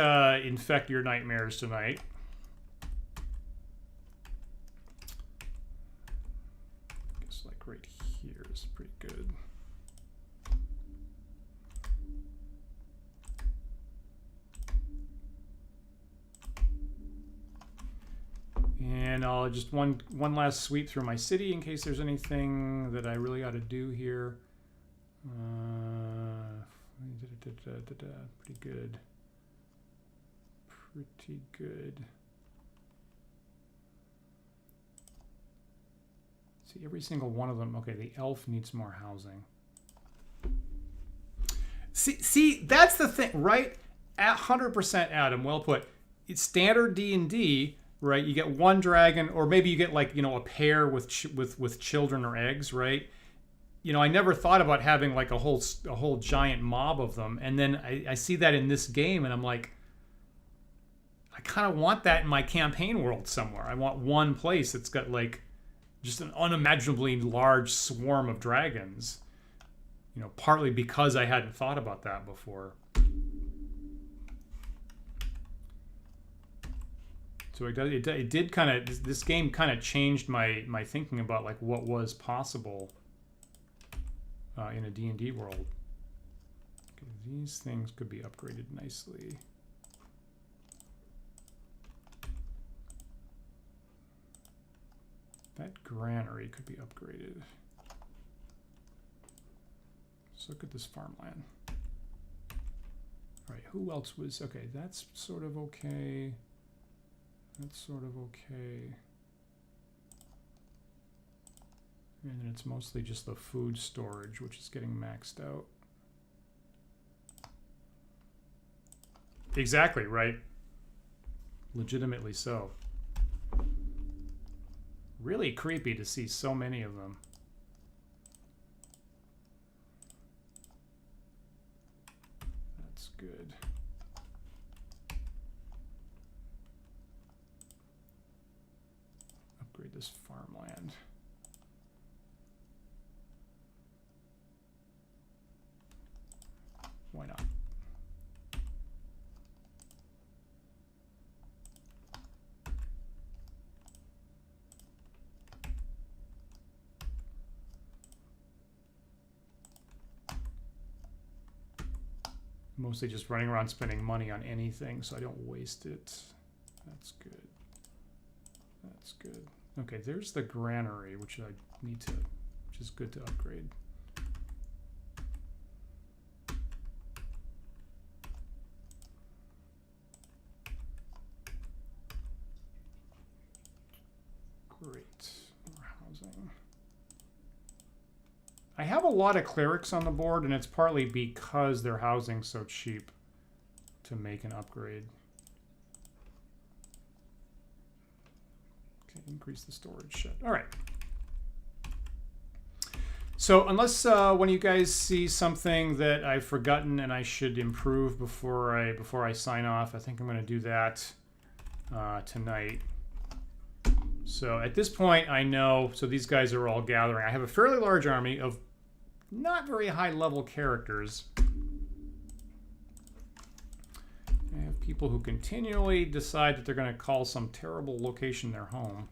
infect your nightmares tonight. I guess like right here is pretty good. And I'll just one last sweep through my city in case there's anything that I really ought to do here. Pretty good. Pretty good. See, every single one of them. Okay, the elf needs more housing. See, that's the thing, right? 100% Adam, well put. It's standard D&D, right? You get one dragon, or maybe you get like, you know, a pair with children or eggs, right? You know, I never thought about having like a whole giant mob of them, and then I see that in this game, and I'm like, I kind of want that in my campaign world somewhere. I want one place that's got like just an unimaginably large swarm of dragons. You know, partly because I hadn't thought about that before. So it did kind of, this game kind of changed my thinking about like what was possible. In a D&D world. Okay, these things could be upgraded nicely. That granary could be upgraded. Let's look at this farmland. All right, who else was... Okay, that's sort of okay. That's sort of okay. And then it's mostly just the food storage, which is getting maxed out. Exactly, right? Legitimately so. Really creepy to see so many of them. That's good. Upgrade this farmland. Why not? Mostly just running around spending money on anything so I don't waste it. That's good. That's good. Okay, there's the granary, which I need to, which is good to upgrade. Great. More housing. I have a lot of clerics on the board, and it's partly because their housing's so cheap to make an upgrade. Okay, increase the storage shed. All right. So unless one of you guys see something that I've forgotten and I should improve before I sign off, I think I'm going to do that tonight. So at this point, I know, so these guys are all gathering. I have a fairly large army of not very high level characters. I have people who continually decide that they're going to call some terrible location their home.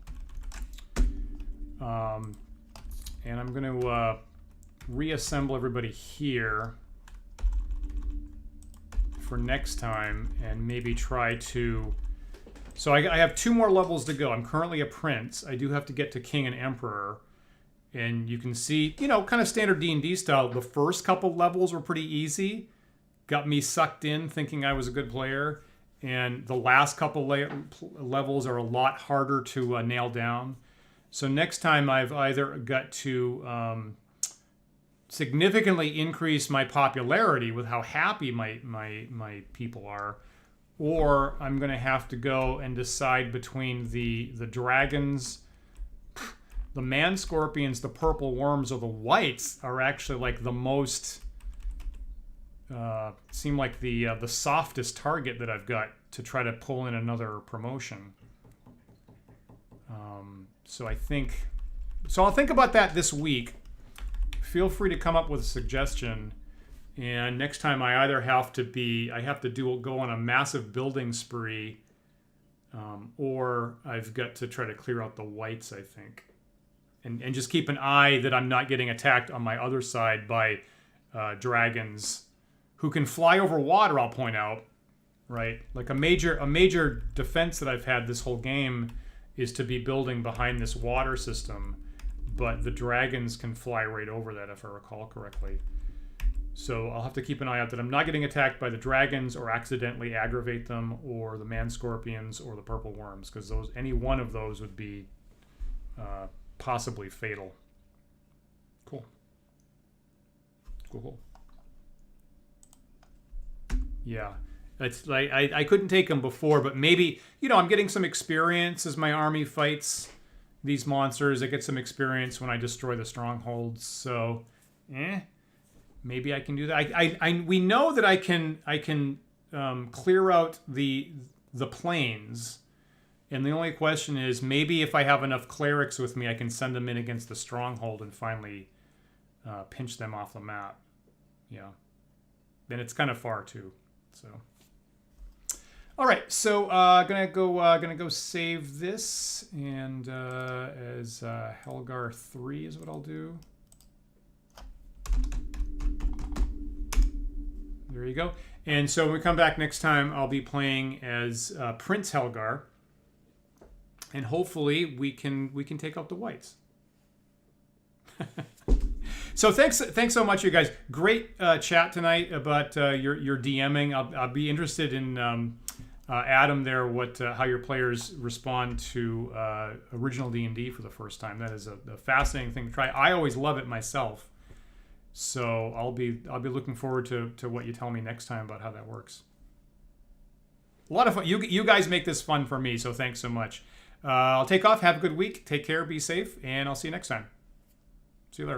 And I'm going to reassemble everybody here for next time and maybe try to... So I have 2 more levels to go. I'm currently a prince. I do have to get to king and emperor. And you can see, you know, kind of standard D&D style. The first couple levels were pretty easy. Got me sucked in thinking I was a good player. And the last couple levels are a lot harder to nail down. So next time I've either got to significantly increase my popularity with how happy my people are, or I'm going to have to go and decide between the dragons, the man scorpions, the purple worms, or the whites are actually like the most seem like the softest target that I've got to try to pull in another promotion. So I think, so I'll think about that this week. Feel free to come up with a suggestion. And next time I either have to go on a massive building spree, or I've got to try to clear out the whites, I think. And just keep an eye that I'm not getting attacked on my other side by dragons who can fly over water, I'll point out. Right? Like a major defense that I've had this whole game is to be building behind this water system, but the dragons can fly right over that if I recall correctly. So I'll have to keep an eye out that I'm not getting attacked by the dragons or accidentally aggravate them, or the man scorpions or the purple worms, because any one of those would be possibly fatal. Cool. Cool. Yeah. It's like I couldn't take them before, but maybe, I'm getting some experience as my army fights these monsters. I get some experience when I destroy the strongholds. So, maybe I can do that. We know that I can clear out the plains, and the only question is maybe if I have enough clerics with me, I can send them in against the stronghold and finally pinch them off the map. Yeah, then it's kind of far too. So. All right, so gonna go save this, and as Helgar 3 is what I'll do. There you go. And so when we come back next time, I'll be playing as Prince Helgar, and hopefully we can take out the whites. So thanks so much, you guys. Great chat tonight about your DMing. I'll be interested in. Adam, there, how your players respond to original D&D for the first time. That is a fascinating thing to try. I always love it myself, so I'll be looking forward to what you tell me next time about how that works. A lot of fun. You guys make this fun for me, so thanks so much. I'll take off. Have a good week. Take care. Be safe, and I'll see you next time. See you later.